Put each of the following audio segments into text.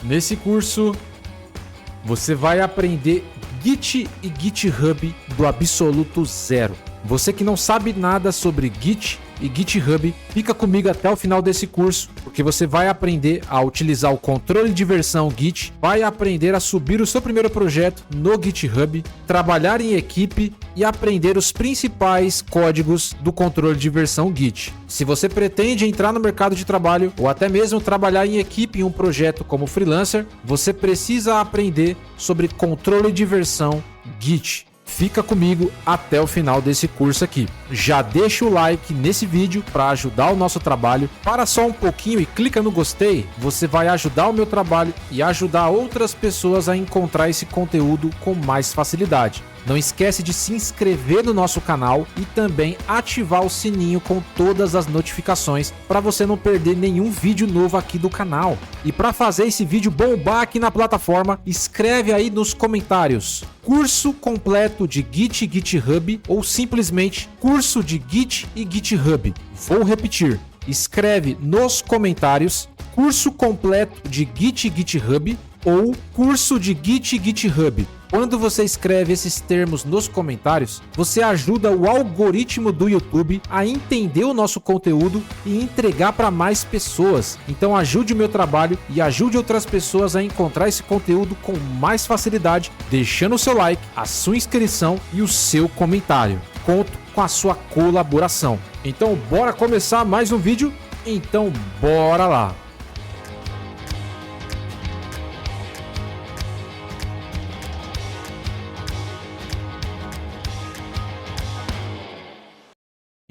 Nesse curso, você vai aprender Git e GitHub do absoluto zero. Você que não sabe nada sobre Git e GitHub, fica comigo até o final desse curso, porque você vai aprender a utilizar o controle de versão Git, vai aprender a subir o seu primeiro projeto no GitHub, trabalhar em equipe e aprender os principais códigos do controle de versão Git. Se você pretende entrar no mercado de trabalho ou até mesmo trabalhar em equipe em um projeto como freelancer, você precisa aprender sobre controle de versão Git. Fica comigo até o final desse curso aqui. Já deixa o like nesse vídeo para ajudar o nosso trabalho. Para só um pouquinho e clica no gostei. Você vai ajudar o meu trabalho e ajudar outras pessoas a encontrar esse conteúdo com mais facilidade. Não esquece de se inscrever no nosso canal e também ativar o sininho com todas as notificações para você não perder nenhum vídeo novo aqui do canal. E para fazer esse vídeo bombar aqui na plataforma, escreve aí nos comentários: curso completo de Git e GitHub ou simplesmente curso de Git e GitHub. Vou repetir. Escreve nos comentários: curso completo de Git e GitHub ou curso de Git e GitHub. Quando você escreve esses termos nos comentários, você ajuda o algoritmo do YouTube a entender o nosso conteúdo e entregar para mais pessoas. Então ajude o meu trabalho e ajude outras pessoas a encontrar esse conteúdo com mais facilidade, deixando o seu like, a sua inscrição e o seu comentário. Conto com a sua colaboração. Então bora começar mais um vídeo? Então bora lá!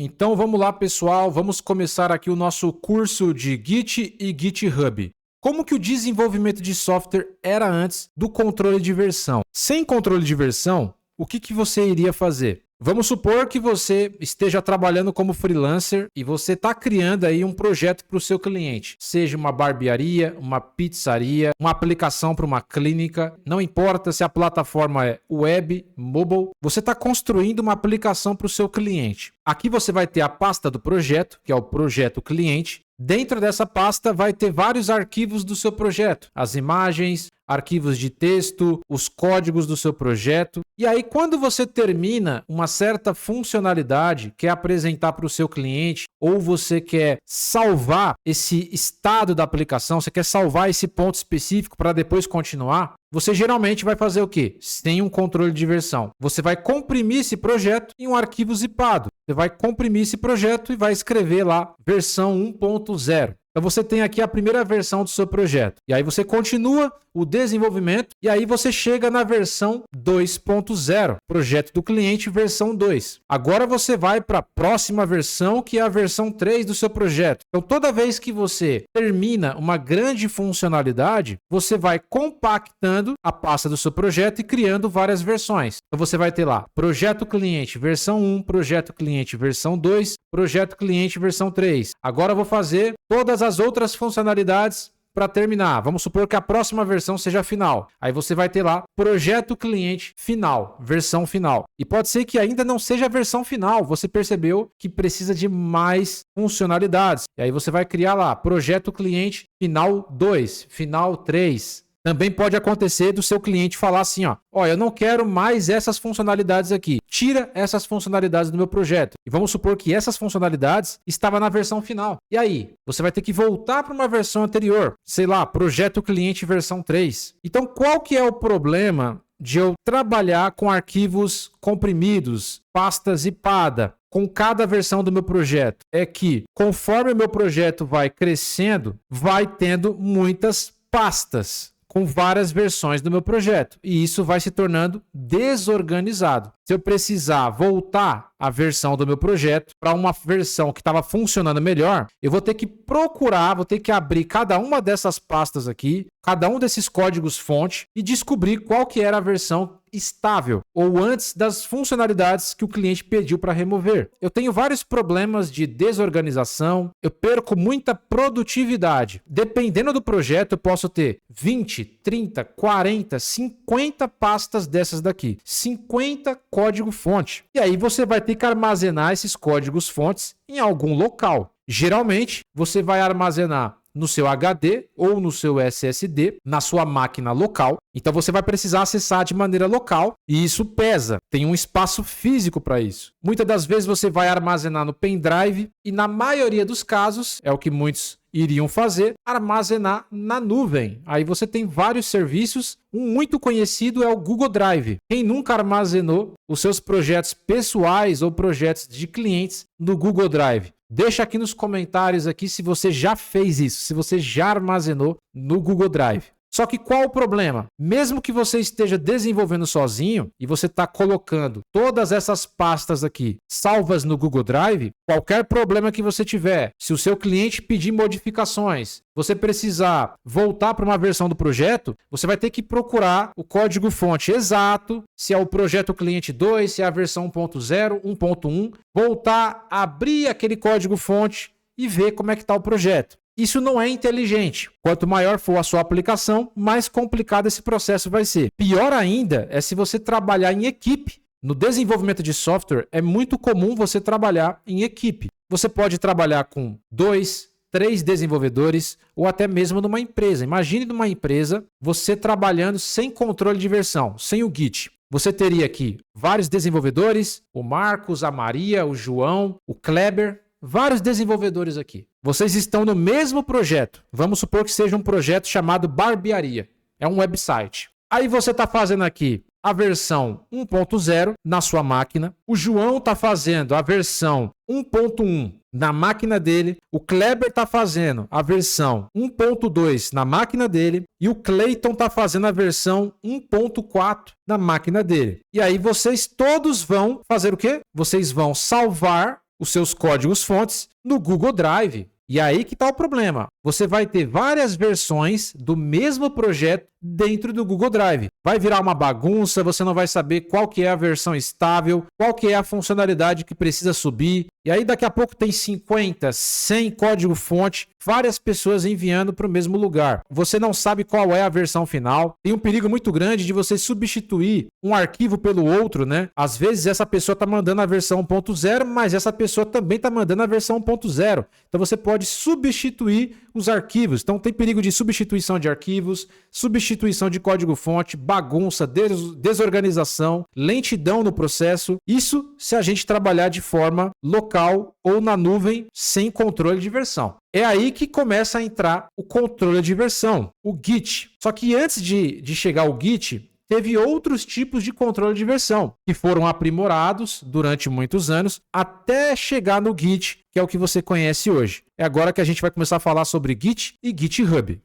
Então vamos lá, pessoal, vamos começar aqui o nosso curso de Git e GitHub. Como que o desenvolvimento de software era antes do controle de versão? Sem controle de versão, o que você iria fazer? Vamos supor que você esteja trabalhando como freelancer e você está criando aí um projeto para o seu cliente, seja uma barbearia, uma pizzaria, uma aplicação para uma clínica, não importa se a plataforma é web, mobile, você está construindo uma aplicação para o seu cliente. Aqui você vai ter a pasta do projeto, que é o projeto cliente. Dentro dessa pasta vai ter vários arquivos do seu projeto, as imagens, arquivos de texto, os códigos do seu projeto. E aí, quando você termina uma certa funcionalidade, quer apresentar para o seu cliente, ou você quer salvar esse estado da aplicação, você quer salvar esse ponto específico para depois continuar, você geralmente vai fazer o quê? Sem um controle de versão. Você vai comprimir esse projeto em um arquivo zipado. Você vai comprimir esse projeto e vai escrever lá versão 1.0. Então você tem aqui a primeira versão do seu projeto. E aí você continua o desenvolvimento e aí você chega na versão 2.0, projeto do cliente versão 2. Agora você vai para a próxima versão, que é a versão 3 do seu projeto. Então toda vez que você termina uma grande funcionalidade, você vai compactando a pasta do seu projeto e criando várias versões. Então você vai ter lá projeto cliente versão 1, projeto cliente versão 2, projeto cliente versão 3. Agora eu vou fazer todas as outras funcionalidades para terminar. Vamos supor que a próxima versão seja a final. Aí você vai ter lá projeto cliente final, versão final. E pode ser que ainda não seja a versão final. Você percebeu que precisa de mais funcionalidades. E aí você vai criar lá projeto cliente final 2, final 3. Também pode acontecer do seu cliente falar assim, ó, eu não quero mais essas funcionalidades aqui. Tira essas funcionalidades do meu projeto. E vamos supor que essas funcionalidades estavam na versão final. E aí? Você vai ter que voltar para uma versão anterior. Sei lá, projeto cliente versão 3. Então, qual que é o problema de eu trabalhar com arquivos comprimidos, pasta zipada, com cada versão do meu projeto? É que, conforme o meu projeto vai crescendo, vai tendo muitas pastas com várias versões do meu projeto. E isso vai se tornando desorganizado. Se eu precisar voltar a versão do meu projeto para uma versão que estava funcionando melhor, eu vou ter que procurar, vou ter que abrir cada uma dessas pastas aqui, cada um desses códigos fonte e descobrir qual que era a versão estável ou antes das funcionalidades que o cliente pediu para remover. Eu tenho vários problemas de desorganização, eu perco muita produtividade. Dependendo do projeto, eu posso ter 20, 30, 40, 50 pastas dessas daqui. 50 código fonte. E aí você vai ter que armazenar esses códigos fontes em algum local. Geralmente, você vai armazenar no seu HD ou no seu SSD, na sua máquina local. Então você vai precisar acessar de maneira local e isso pesa, tem um espaço físico para isso. Muitas das vezes você vai armazenar no pendrive e na maioria dos casos, é o que muitos iriam fazer, armazenar na nuvem. Aí você tem vários serviços, um muito conhecido é o Google Drive. Quem nunca armazenou os seus projetos pessoais ou projetos de clientes no Google Drive? Deixa aqui nos comentários aqui se você já fez isso, se você já armazenou no Google Drive. Só que qual o problema? Mesmo que você esteja desenvolvendo sozinho e você está colocando todas essas pastas aqui salvas no Google Drive, qualquer problema que você tiver, se o seu cliente pedir modificações, você precisar voltar para uma versão do projeto, você vai ter que procurar o código-fonte exato, se é o projeto cliente 2, se é a versão 1.0, 1.1, voltar, abrir aquele código-fonte e ver como é que está o projeto. Isso não é inteligente. Quanto maior for a sua aplicação, mais complicado esse processo vai ser. Pior ainda é se você trabalhar em equipe. No desenvolvimento de software, é muito comum você trabalhar em equipe. Você pode trabalhar com 2, 3 desenvolvedores ou até mesmo numa empresa. Imagine numa empresa você trabalhando sem controle de versão, sem o Git. Você teria aqui vários desenvolvedores, o Marcos, a Maria, o João, o Kleber, vários desenvolvedores aqui. Vocês estão no mesmo projeto. Vamos supor que seja um projeto chamado Barbearia. É um website. Aí você está fazendo aqui a versão 1.0 na sua máquina. O João está fazendo a versão 1.1 na máquina dele. O Kleber está fazendo a versão 1.2 na máquina dele. E o Clayton está fazendo a versão 1.4 na máquina dele. E aí vocês todos vão fazer o quê? Vocês vão salvar os seus códigos-fontes no Google Drive. E aí que está o problema. Você vai ter várias versões do mesmo projeto dentro do Google Drive. Vai virar uma bagunça, você não vai saber qual que é a versão estável, qual que é a funcionalidade que precisa subir. E aí daqui a pouco tem 50, 100 código-fonte, várias pessoas enviando para o mesmo lugar. Você não sabe qual é a versão final. Tem um perigo muito grande de você substituir um arquivo pelo outro, né? Às vezes essa pessoa está mandando a versão 1.0, mas essa pessoa também está mandando a versão 1.0. Então você pode substituir os arquivos. Então tem perigo de substituição de arquivos, substituição de código-fonte, bagunça, desorganização, lentidão no processo. Isso se a gente trabalhar de forma local ou na nuvem sem controle de versão. É aí que começa a entrar o controle de versão, o Git. Só que antes de chegar ao Git, teve outros tipos de controle de versão que foram aprimorados durante muitos anos até chegar no Git, que é o que você conhece hoje. É agora que a gente vai começar a falar sobre Git e GitHub.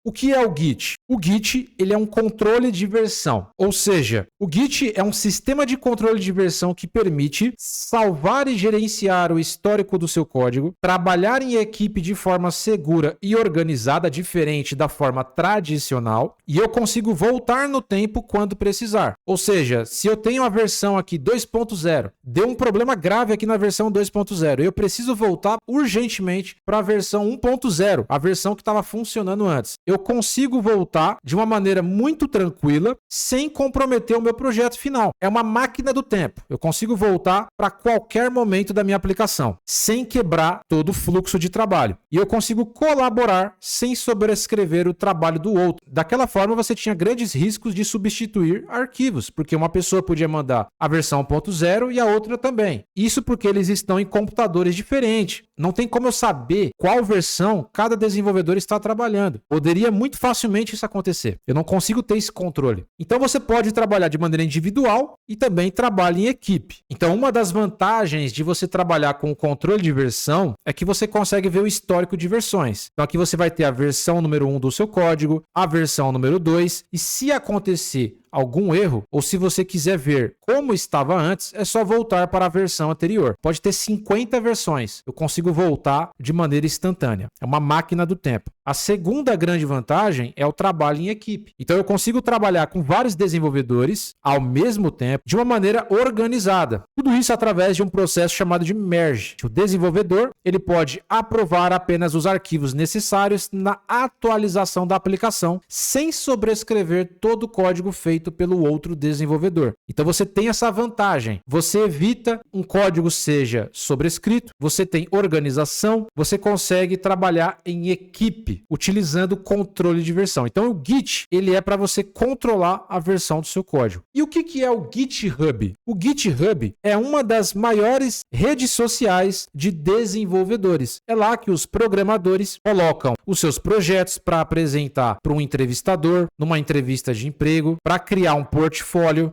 O que é o Git? O Git ele é um controle de versão, ou seja, o Git é um sistema de controle de versão que permite salvar e gerenciar o histórico do seu código, trabalhar em equipe de forma segura e organizada, diferente da forma tradicional, e eu consigo voltar no tempo quando precisar. Ou seja, se eu tenho a versão aqui 2.0, deu um problema grave aqui na versão 2.0, eu preciso voltar urgentemente para a versão 1.0, a versão que estava funcionando antes. Eu consigo voltar de uma maneira muito tranquila, sem comprometer o meu projeto final. É uma máquina do tempo. Eu consigo voltar para qualquer momento da minha aplicação, sem quebrar todo o fluxo de trabalho. E eu consigo colaborar sem sobrescrever o trabalho do outro. Daquela forma, você tinha grandes riscos de substituir arquivos, porque uma pessoa podia mandar a versão 1.0 e a outra também. Isso porque eles estão em computadores diferentes. Não tem como eu saber qual versão cada desenvolvedor está trabalhando. Poderia muito facilmente isso acontecer. Eu não consigo ter esse controle. Então você pode trabalhar de maneira individual e também trabalha em equipe. Então uma das vantagens de você trabalhar com o controle de versão é que você consegue ver o histórico de versões. Então aqui você vai ter a versão número 1 do seu código, a versão número 2 e se acontecer algum erro, ou se você quiser ver como estava antes, é só voltar para a versão anterior. Pode ter 50 versões. Eu consigo voltar de maneira instantânea. É uma máquina do tempo. A segunda grande vantagem é o trabalho em equipe. Então eu consigo trabalhar com vários desenvolvedores ao mesmo tempo, de uma maneira organizada. Tudo isso através de um processo chamado de merge. O desenvolvedor ele pode aprovar apenas os arquivos necessários na atualização da aplicação, sem sobrescrever todo o código feito feito pelo outro desenvolvedor. Então você tem essa vantagem. Você evita um código seja sobrescrito, você tem organização, você consegue trabalhar em equipe utilizando controle de versão. Então o Git, ele é para você controlar a versão do seu código. E o que é o GitHub? O GitHub é uma das maiores redes sociais de desenvolvedores. É lá que os programadores colocam os seus projetos para apresentar para um entrevistador, numa entrevista de emprego, para criar um portfólio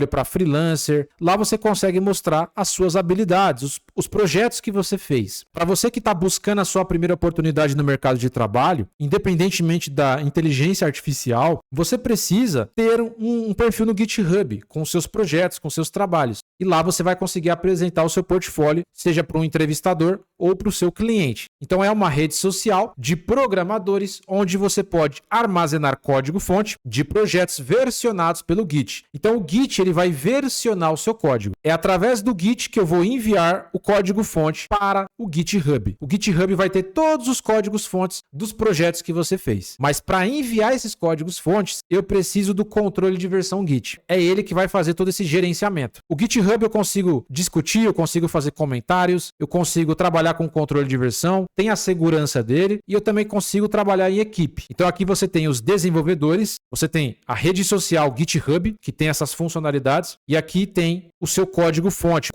para freelancer. Lá você consegue mostrar as suas habilidades, os projetos que você fez. Para você que está buscando a sua primeira oportunidade no mercado de trabalho, independentemente da inteligência artificial, você precisa ter um perfil no GitHub com seus projetos, com seus trabalhos. E lá você vai conseguir apresentar o seu portfólio, seja para um entrevistador ou para o seu cliente. Então é uma rede social de programadores onde você pode armazenar código-fonte de projetos versionados pelo Git. Então o Git ele vai versionar o seu código. É através do Git que eu vou enviar o código-fonte para o GitHub. O GitHub vai ter todos os códigos-fontes dos projetos que você fez. Mas para enviar esses códigos-fontes, eu preciso do controle de versão Git. É ele que vai fazer todo esse gerenciamento. O GitHub eu consigo discutir, eu consigo fazer comentários, eu consigo trabalhar com controle de versão, tem a segurança dele e eu também consigo trabalhar em equipe. Então aqui você tem os desenvolvedores, você tem a rede social GitHub, que tem essas funcionalidades, e aqui tem o seu código-fonte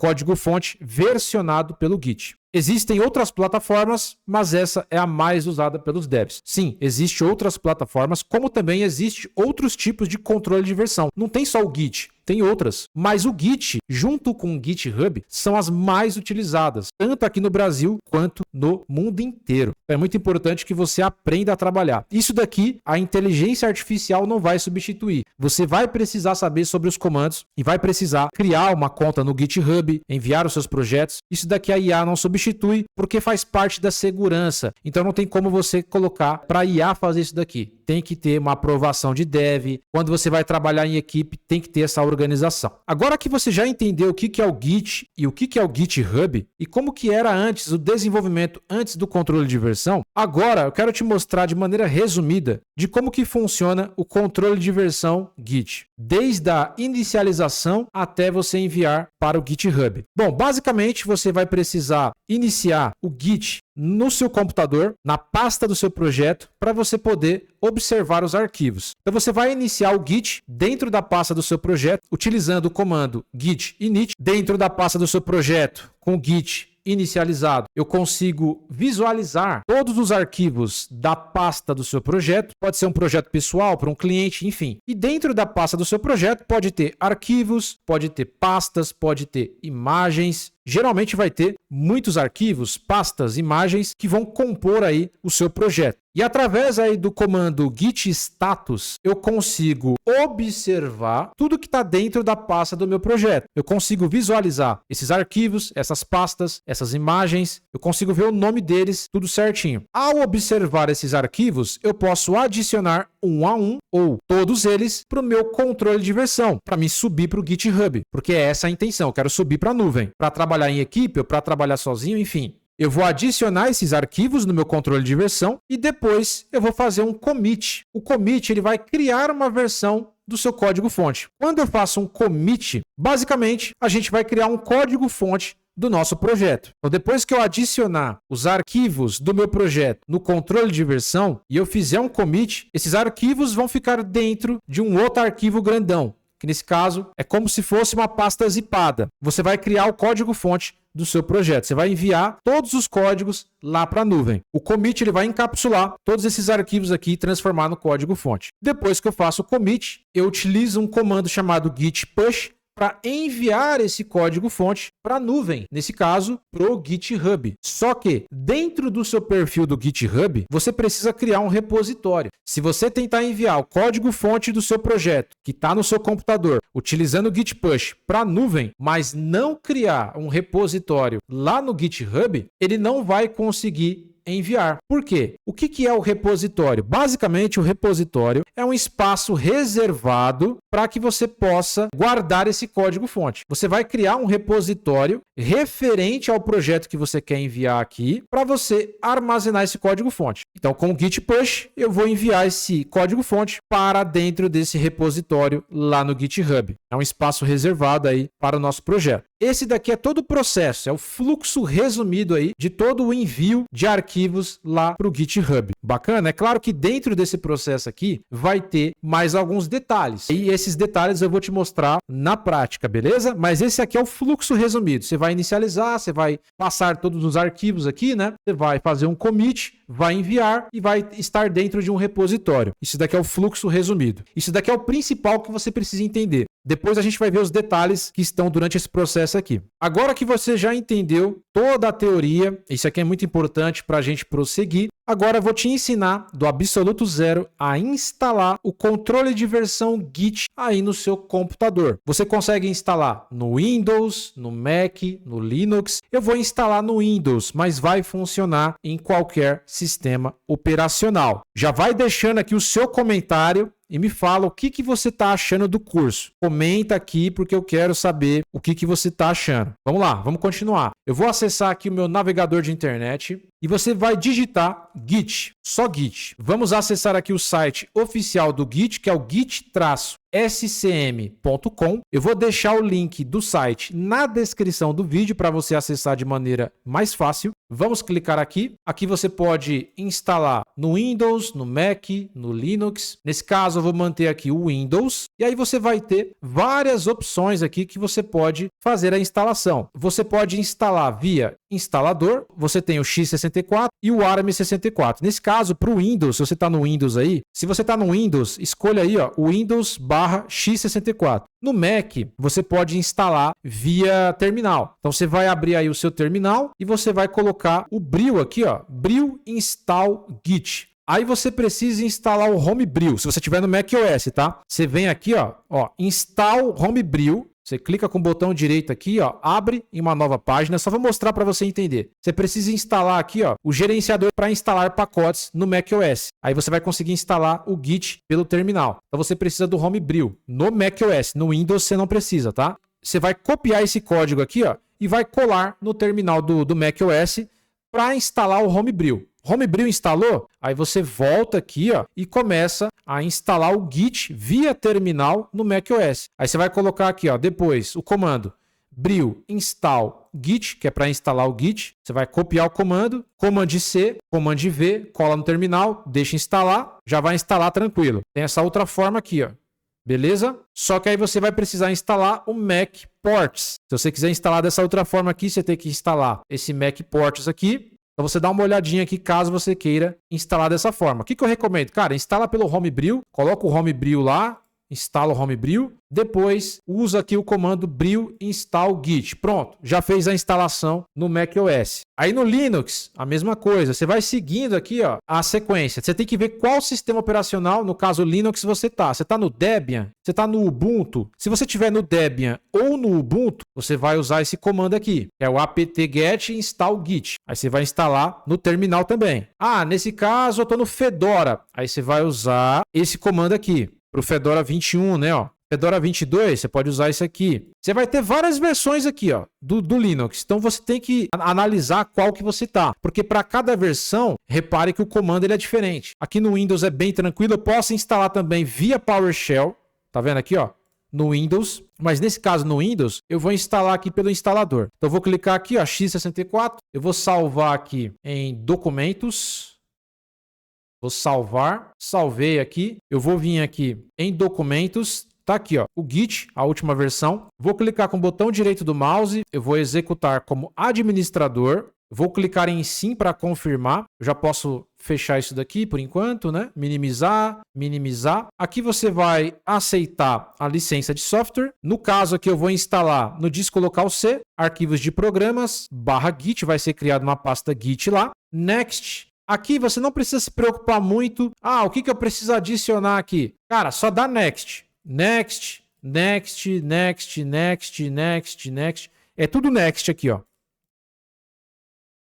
versionado pelo Git. Existem outras plataformas, mas essa é a mais usada pelos devs. Sim, existem outras plataformas, como também existem outros tipos de controle de versão. Não tem só o Git, tem outras. Mas o Git, junto com o GitHub, são as mais utilizadas, tanto aqui no Brasil quanto no mundo inteiro. É muito importante que você aprenda a trabalhar. Isso daqui, a inteligência artificial não vai substituir. Você vai precisar saber sobre os comandos e vai precisar criar uma conta no GitHub, enviar os seus projetos. Isso daqui a IA não substitui porque faz parte da segurança. Então não tem como você colocar para a IA fazer isso daqui. Tem que ter uma aprovação de dev. Quando você vai trabalhar em equipe, tem que ter essa organização. Agora que você já entendeu o que é o Git e o que é o GitHub e como que era antes o desenvolvimento antes do controle de versão, agora eu quero te mostrar de maneira resumida de como que funciona o controle de versão Git, desde a inicialização até você enviar para o GitHub. Bom, basicamente você vai precisar iniciar o Git no seu computador, na pasta do seu projeto, para você poder observar os arquivos. Então você vai iniciar o Git dentro da pasta do seu projeto, utilizando o comando git init. Dentro da pasta do seu projeto, com o Git inicializado, eu consigo visualizar todos os arquivos da pasta do seu projeto. Pode ser um projeto pessoal, para um cliente, enfim. E dentro da pasta do seu projeto pode ter arquivos, pode ter pastas, pode ter imagens. Geralmente vai ter muitos arquivos, pastas, imagens que vão compor aí o seu projeto. E através aí do comando git status, eu consigo observar tudo que está dentro da pasta do meu projeto. Eu consigo visualizar esses arquivos, essas pastas, essas imagens. Eu consigo ver o nome deles, tudo certinho. Ao observar esses arquivos, eu posso adicionar um a um ou todos eles para o meu controle de versão, para me subir para o GitHub, porque é essa a intenção. Eu quero subir para a nuvem, para trabalhar em equipe ou para trabalhar sozinho, enfim. Eu vou adicionar esses arquivos no meu controle de versão e depois eu vou fazer um commit. O commit ele vai criar uma versão do seu código-fonte. Quando eu faço um commit, basicamente a gente vai criar um código-fonte do nosso projeto. Então, depois que eu adicionar os arquivos do meu projeto no controle de versão e eu fizer um commit, esses arquivos vão ficar dentro de um outro arquivo grandão, que nesse caso é como se fosse uma pasta zipada. Você vai criar o código-fonte do seu projeto. Você vai enviar todos os códigos lá para a nuvem. O commit ele vai encapsular todos esses arquivos aqui e transformar no código-fonte. Depois que eu faço o commit, eu utilizo um comando chamado git push para enviar esse código-fonte para a nuvem, nesse caso, para o GitHub. Só que dentro do seu perfil do GitHub, você precisa criar um repositório. Se você tentar enviar o código-fonte do seu projeto, que está no seu computador, utilizando o git push para a nuvem, mas não criar um repositório lá no GitHub, ele não vai conseguir enviar. Por quê? O que é o repositório? Basicamente, o repositório é um espaço reservado para que você possa guardar esse código-fonte. Você vai criar um repositório referente ao projeto que você quer enviar aqui para você armazenar esse código-fonte. Então, com o git push, eu vou enviar esse código-fonte para dentro desse repositório lá no GitHub. É um espaço reservado aí para o nosso projeto. Esse daqui é todo o processo, é o fluxo resumido aí de todo o envio de arquivos lá para o GitHub. Bacana? É claro que dentro desse processo aqui vai ter mais alguns detalhes. E esses detalhes eu vou te mostrar na prática, beleza? Mas esse aqui é o fluxo resumido. Você vai inicializar, você vai passar todos os arquivos aqui, né? Você vai fazer um commit, vai enviar e vai estar dentro de um repositório. Isso daqui é o fluxo resumido. Isso daqui é o principal que você precisa entender. Depois a gente vai ver os detalhes que estão durante esse processo aqui. Agora que você já entendeu toda a teoria, isso aqui é muito importante para a gente prosseguir. Agora eu vou te ensinar do absoluto zero a instalar o controle de versão Git aí no seu computador. Você consegue instalar no Windows, no Mac, no Linux. Eu vou instalar no Windows, mas vai funcionar em qualquer sistema operacional. Já vai deixando aqui o seu comentário e me fala o que você está achando do curso. Comenta aqui porque eu quero saber o que você está achando. Vamos lá, vamos continuar. Eu vou acessar aqui o meu navegador de internet e você vai digitar Git, só Git. Vamos acessar aqui o site oficial do Git, que é o git-scm.com. Eu vou deixar o link do site na descrição do vídeo para você acessar de maneira mais fácil. Vamos clicar aqui. Aqui você pode instalar no Windows, no Mac, no Linux. Nesse caso, eu vou manter aqui o Windows. E aí você vai ter várias opções aqui que você pode fazer a instalação. Você pode instalar via instalador. Você tem o x64 e o ARM64. Nesse caso, para o Windows, se você está no Windows aí, se você está no Windows, escolha aí ó, o Windows/x64. No Mac, você pode instalar via terminal. Então, você vai abrir aí o seu terminal e você vai colocar o bril aqui, ó, bril install git. Aí você precisa instalar o Homebrew, se você tiver no macOS, tá? Você vem aqui, ó, install Homebrew. Você clica com o botão direito aqui, ó, abre em uma nova página. Só vou mostrar para você entender. Você precisa instalar aqui, ó, o gerenciador para instalar pacotes no macOS. Aí você vai conseguir instalar o Git pelo terminal. Então você precisa do Homebrew no macOS. No Windows você não precisa, tá? Você vai copiar esse código aqui, ó, e vai colar no terminal do macOS para instalar o Homebrew. Homebrew instalou? Aí você volta aqui ó, e começa a instalar o Git via terminal no macOS. Aí você vai colocar aqui ó, depois o comando bril install git, que é para instalar o Git. Você vai copiar o comando, Command C, Command V, cola no terminal, deixa instalar, já vai instalar tranquilo. Tem essa outra forma aqui, ó. Beleza? Só que aí você vai precisar instalar o Mac Ports. Se você quiser instalar dessa outra forma aqui, você tem que instalar esse Mac Ports aqui. Então você dá uma olhadinha aqui caso você queira instalar dessa forma. O que eu recomendo? Cara, instala pelo Homebrew, coloca o Homebrew lá, instala o Homebrew, depois usa aqui o comando bril install git. Pronto, já fez a instalação no macOS. Aí no Linux, a mesma coisa. Você vai seguindo aqui ó, a sequência. Você tem que ver qual sistema operacional, no caso Linux, você está. Você está no Debian? Você está no Ubuntu? Se você estiver no Debian ou no Ubuntu, você vai usar esse comando aqui, que é o apt-get install git. Aí você vai instalar no terminal também. Ah, nesse caso eu estou no Fedora. Aí você vai usar esse comando aqui. Para o Fedora 21, né? Ó. Fedora 22, você pode usar isso aqui. Você vai ter várias versões aqui ó, do Linux. Então você tem que analisar qual que você tá. Porque para cada versão, repare que o comando ele é diferente. Aqui no Windows é bem tranquilo. Eu posso instalar também via PowerShell. Tá vendo aqui? Ó, no Windows. Mas nesse caso no Windows, eu vou instalar aqui pelo instalador. Então eu vou clicar aqui, ó, x64. Eu vou salvar aqui em documentos. Vou salvar, salvei aqui, eu vou vir aqui em documentos, tá aqui ó, o Git, a última versão, vou clicar com o botão direito do mouse, eu vou executar como administrador, vou clicar em sim para confirmar, eu já posso fechar isso daqui por enquanto, né? Minimizar, minimizar. Aqui você vai aceitar a licença de software, no caso aqui eu vou instalar no disco local C, arquivos de programas, /git, vai ser criada uma pasta Git lá, next. Aqui você não precisa se preocupar muito. Ah, o que eu preciso adicionar aqui? Cara, só dá next. Next, next, next, next, next, next. É tudo next aqui, ó.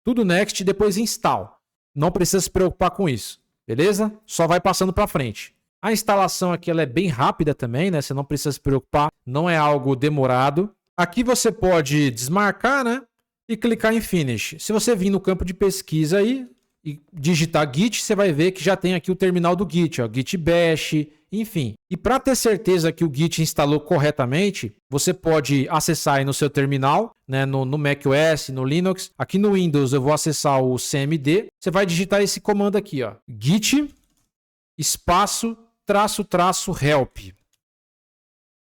Tudo next e depois install. Não precisa se preocupar com isso. Beleza? Só vai passando para frente. A instalação aqui ela é bem rápida também, né? Você não precisa se preocupar, não é algo demorado. Aqui você pode desmarcar, né? E clicar em Finish. Se você vir no campo de pesquisa aí e digitar Git, você vai ver que já tem aqui o terminal do Git, ó, Git Bash, enfim. E para ter certeza que o Git instalou corretamente, você pode acessar aí no seu terminal, né, no macOS, no Linux. Aqui no Windows eu vou acessar o CMD. Você vai digitar esse comando aqui, ó, Git espaço -- help.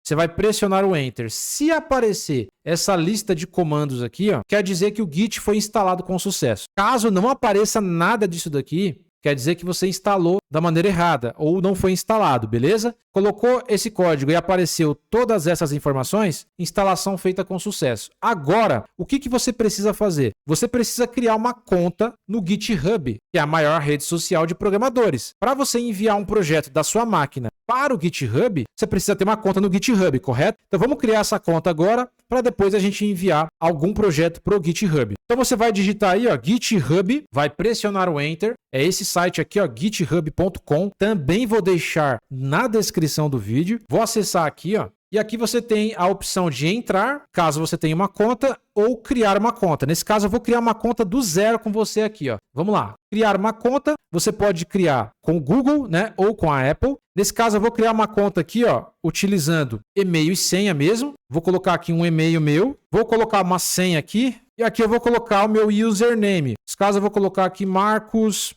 Você vai pressionar o Enter. Se aparecer essa lista de comandos aqui, ó, quer dizer que o Git foi instalado com sucesso. Caso não apareça nada disso daqui, quer dizer que você instalou da maneira errada ou não foi instalado, beleza? Colocou esse código e apareceu todas essas informações, instalação feita com sucesso. Agora, o que você precisa fazer? Você precisa criar uma conta no GitHub, que é a maior rede social de programadores. Para você enviar um projeto da sua máquina para o GitHub, você precisa ter uma conta no GitHub, correto? Então vamos criar essa conta agora para depois a gente enviar algum projeto para o GitHub. Então você vai digitar aí, ó, GitHub, vai pressionar o Enter. É esse site aqui, ó, github.com. Também vou deixar na descrição do vídeo. Vou acessar aqui, ó. E aqui você tem a opção de entrar, caso você tenha uma conta, ou criar uma conta. Nesse caso, eu vou criar uma conta do zero com você aqui, ó. Vamos lá. Criar uma conta, você pode criar com o Google, né, ou com a Apple. Nesse caso, eu vou criar uma conta aqui, ó, utilizando e-mail e senha mesmo. Vou colocar aqui um e-mail meu. Vou colocar uma senha aqui. E aqui eu vou colocar o meu username. Nesse caso, eu vou colocar aqui Marcos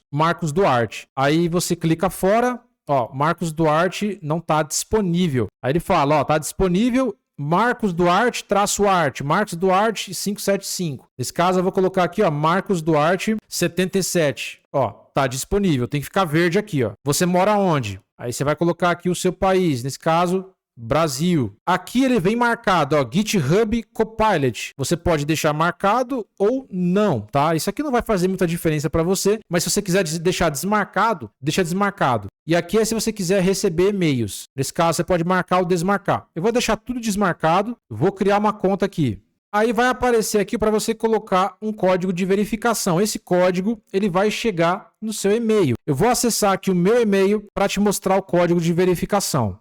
Duarte. Aí você clica fora. Ó, Marcos Duarte não está disponível. Aí ele fala, ó, está disponível Marcos Duarte _art, Marcos Duarte 575. Nesse caso eu vou colocar aqui, ó, Marcos Duarte 77. Ó, tá disponível, tem que ficar verde aqui, ó. Você mora onde? Aí você vai colocar aqui o seu país, nesse caso, Brasil. Aqui ele vem marcado, ó, GitHub Copilot. Você pode deixar marcado ou não, tá? Isso aqui não vai fazer muita diferença para você, mas se você quiser deixar desmarcado, deixa desmarcado. E aqui é se você quiser receber e-mails. Nesse caso, você pode marcar ou desmarcar. Eu vou deixar tudo desmarcado, vou criar uma conta aqui. Aí vai aparecer aqui para você colocar um código de verificação. Esse código ele vai chegar no seu e-mail. Eu vou acessar aqui o meu e-mail para te mostrar o código de verificação.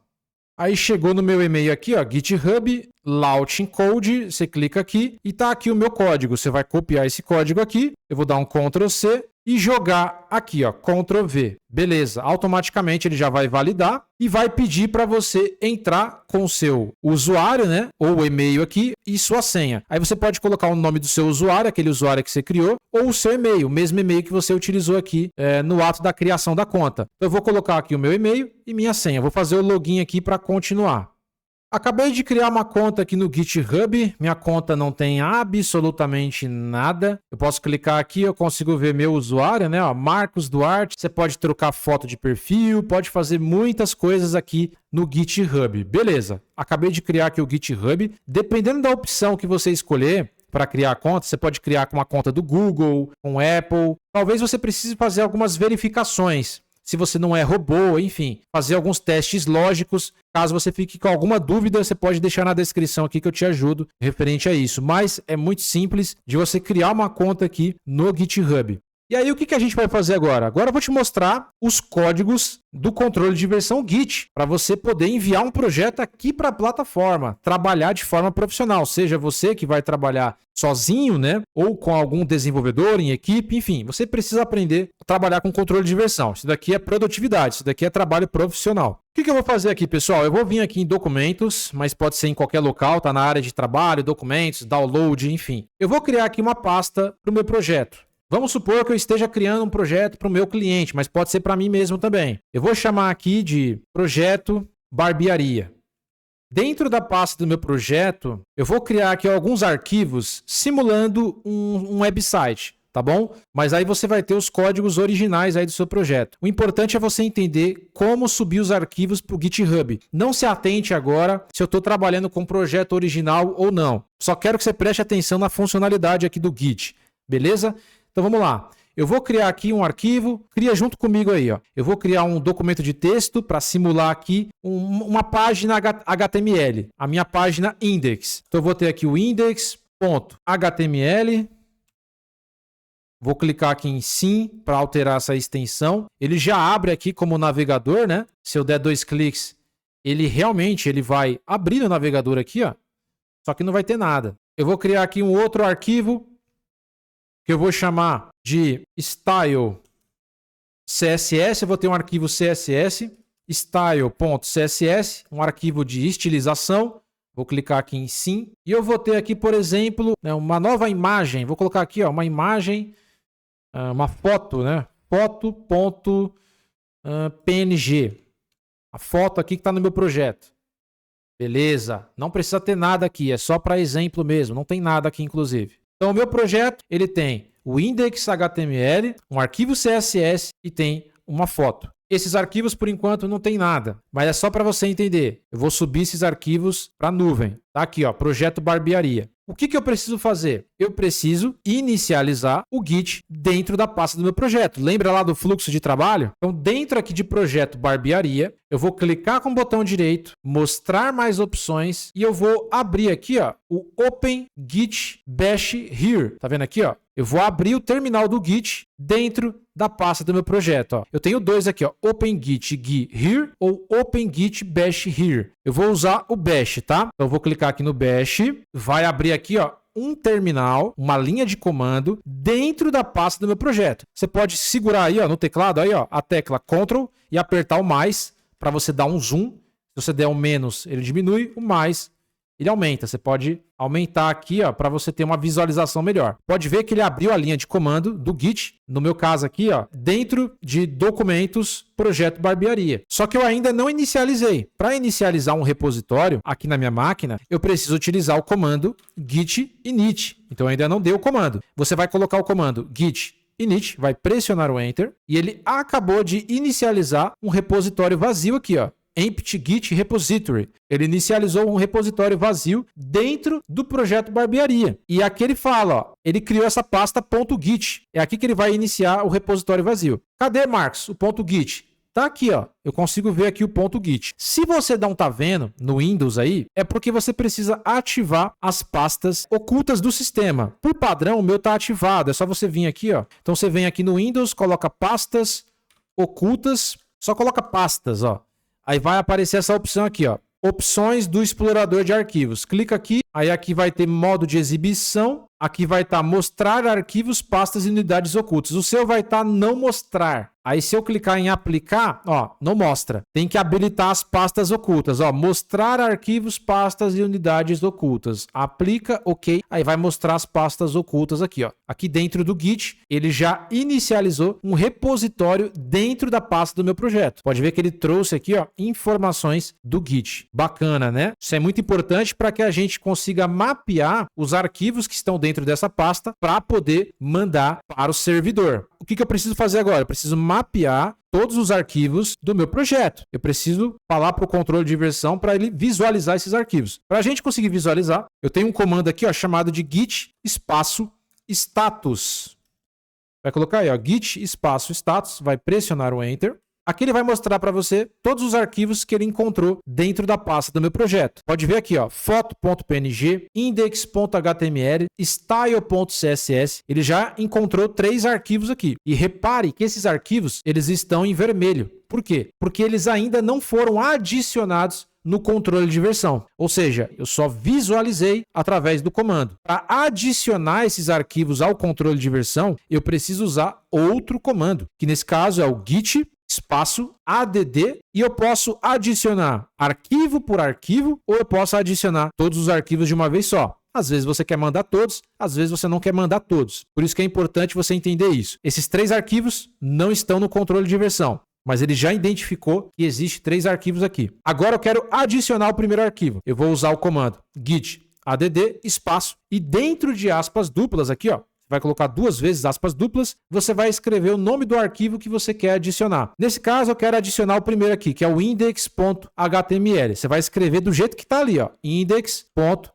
Aí chegou no meu e-mail aqui, ó, GitHub, Launching Code, você clica aqui e tá aqui o meu código. Você vai copiar esse código aqui, eu vou dar um Ctrl C e jogar aqui, ó, Ctrl V. Beleza, automaticamente ele já vai validar e vai pedir para você entrar com o seu usuário, né, ou o e-mail aqui e sua senha. Aí você pode colocar o nome do seu usuário, aquele usuário que você criou, ou o seu e-mail, o mesmo e-mail que você utilizou aqui no ato da criação da conta. Então, eu vou colocar aqui o meu e-mail e minha senha. Vou fazer o login aqui para continuar. Acabei de criar uma conta aqui no GitHub, minha conta não tem absolutamente nada. Eu posso clicar aqui, eu consigo ver meu usuário, né? Ó, Marcos Duarte. Você pode trocar foto de perfil, pode fazer muitas coisas aqui no GitHub. Beleza, acabei de criar aqui o GitHub. Dependendo da opção que você escolher para criar a conta, você pode criar com uma conta do Google, com Apple. Talvez você precise fazer algumas verificações. Se você não é robô, enfim, fazer alguns testes lógicos. Caso você fique com alguma dúvida, você pode deixar na descrição aqui que eu te ajudo referente a isso. Mas é muito simples de você criar uma conta aqui no GitHub. E aí, o que a gente vai fazer agora? Agora eu vou te mostrar os códigos do controle de versão Git, para você poder enviar um projeto aqui para a plataforma, trabalhar de forma profissional, seja você que vai trabalhar sozinho, né, ou com algum desenvolvedor em equipe, enfim, você precisa aprender a trabalhar com controle de versão. Isso daqui é produtividade, isso daqui é trabalho profissional. O que eu vou fazer aqui, pessoal? Eu vou vir aqui em documentos, mas pode ser em qualquer local, tá na área de trabalho, documentos, download, enfim. Eu vou criar aqui uma pasta para o meu projeto. Vamos supor que eu esteja criando um projeto para o meu cliente, mas pode ser para mim mesmo também. Eu vou chamar aqui de projeto barbearia. Dentro da pasta do meu projeto, eu vou criar aqui alguns arquivos simulando um website, tá bom? Mas aí você vai ter os códigos originais aí do seu projeto. O importante é você entender como subir os arquivos para o GitHub. Não se atente agora se eu estou trabalhando com um projeto original ou não. Só quero que você preste atenção na funcionalidade aqui do Git, beleza? Então vamos lá. Eu vou criar aqui um arquivo, cria junto comigo aí, ó. Eu vou criar um documento de texto para simular aqui uma página HTML, a minha página index. Então eu vou ter aqui o index.html. Vou clicar aqui em sim para alterar essa extensão. Ele já abre aqui como navegador, né? Se eu der 2 cliques, ele vai abrir no navegador aqui, ó. Só que não vai ter nada. Eu vou criar aqui um outro arquivo que eu vou chamar de style CSS. Eu vou ter um arquivo CSS, style.css, um arquivo de estilização. Vou clicar aqui em sim. E eu vou ter aqui, por exemplo, uma nova imagem. Vou colocar aqui, ó, uma imagem, uma foto, né? Foto.png. A foto aqui que está no meu projeto. Beleza. Não precisa ter nada aqui. É só para exemplo mesmo. Não tem nada aqui, inclusive. Então, o meu projeto, ele tem o index.html, um arquivo CSS e tem uma foto. Esses arquivos, por enquanto, não tem nada, mas é só para você entender. Eu vou subir esses arquivos para a nuvem. Tá aqui, ó, projeto barbearia. O que eu preciso fazer? Eu preciso inicializar o Git dentro da pasta do meu projeto. Lembra lá do fluxo de trabalho? Então, dentro aqui de projeto barbearia, eu vou clicar com o botão direito, mostrar mais opções e eu vou abrir aqui, ó, o Open Git Bash Here. Tá vendo aqui, ó? Eu vou abrir o terminal do Git dentro da pasta do meu projeto. Ó. Eu tenho dois aqui, ó, Open Git Here ou Open Git Bash Here. Eu vou usar o Bash, tá? Então eu vou clicar aqui no Bash, vai abrir aqui, ó, um terminal, uma linha de comando dentro da pasta do meu projeto. Você pode segurar aí, ó, no teclado aí, ó, a tecla Ctrl e apertar o mais para você dar um zoom. Se você der um menos, ele diminui, o mais ele aumenta. Você pode aumentar aqui, ó, para você ter uma visualização melhor. Pode ver que ele abriu a linha de comando do Git, no meu caso aqui, ó, dentro de documentos projeto barbearia. Só que eu ainda não inicializei. Para inicializar um repositório aqui na minha máquina, eu preciso utilizar o comando git init. Então eu ainda não dei o comando. Você vai colocar o comando git init, vai pressionar o enter e ele acabou de inicializar um repositório vazio aqui, ó. Empty Git Repository. Ele inicializou um repositório vazio dentro do projeto barbearia. E aqui ele fala, ó, ele criou essa pasta .git. É aqui que ele vai iniciar o repositório vazio. Cadê, Marcos, o .git? Tá aqui, ó. Eu consigo ver aqui o .git. Se você não tá vendo no Windows aí, é porque você precisa ativar as pastas ocultas do sistema. Por padrão, o meu tá ativado. É só você vir aqui, ó. Então você vem aqui no Windows, coloca pastas ocultas, só coloca pastas, ó. Aí vai aparecer essa opção aqui, ó. Opções do explorador de arquivos. Clica aqui, aí aqui vai ter modo de exibição. Aqui vai estar mostrar arquivos, pastas e unidades ocultas. O seu vai estar não mostrar. Aí se eu clicar em aplicar, ó, não mostra. Tem que habilitar as pastas ocultas, ó, mostrar arquivos, pastas e unidades ocultas. Aplica, ok. Aí vai mostrar as pastas ocultas aqui, ó. Aqui dentro do Git, ele já inicializou um repositório dentro da pasta do meu projeto. Pode ver que ele trouxe aqui, ó, informações do Git. Bacana, né? Isso é muito importante para que a gente consiga mapear os arquivos que estão dentro dessa pasta para poder mandar para o servidor. O que eu preciso fazer agora? Eu preciso mapear todos os arquivos do meu projeto. Eu preciso falar para o controle de versão para ele visualizar esses arquivos. Para a gente conseguir visualizar, eu tenho um comando aqui, ó, chamado de git espaço status. Vai colocar aí, ó, git espaço status, vai pressionar o enter. Aqui ele vai mostrar para você todos os arquivos que ele encontrou dentro da pasta do meu projeto. Pode ver aqui, ó, foto.png, index.html, style.css. Ele já encontrou 3 arquivos aqui. E repare que esses arquivos, eles estão em vermelho. Por quê? Porque eles ainda não foram adicionados no controle de versão. Ou seja, eu só visualizei através do comando. Para adicionar esses arquivos ao controle de versão, eu preciso usar outro comando, que nesse caso é o git espaço add, e eu posso adicionar arquivo por arquivo ou eu posso adicionar todos os arquivos de uma vez só. Às vezes você quer mandar todos, às vezes você não quer mandar todos. Por isso que é importante você entender isso. Esses 3 arquivos não estão no controle de versão, mas ele já identificou que existe 3 arquivos aqui. Agora eu quero adicionar o primeiro arquivo. Eu vou usar o comando git add espaço e dentro de aspas duplas aqui, ó, vai colocar 2 vezes aspas duplas, você vai escrever o nome do arquivo que você quer adicionar. Nesse caso, eu quero adicionar o primeiro aqui, que é o index.html. Você vai escrever do jeito que está ali, ó, index.html.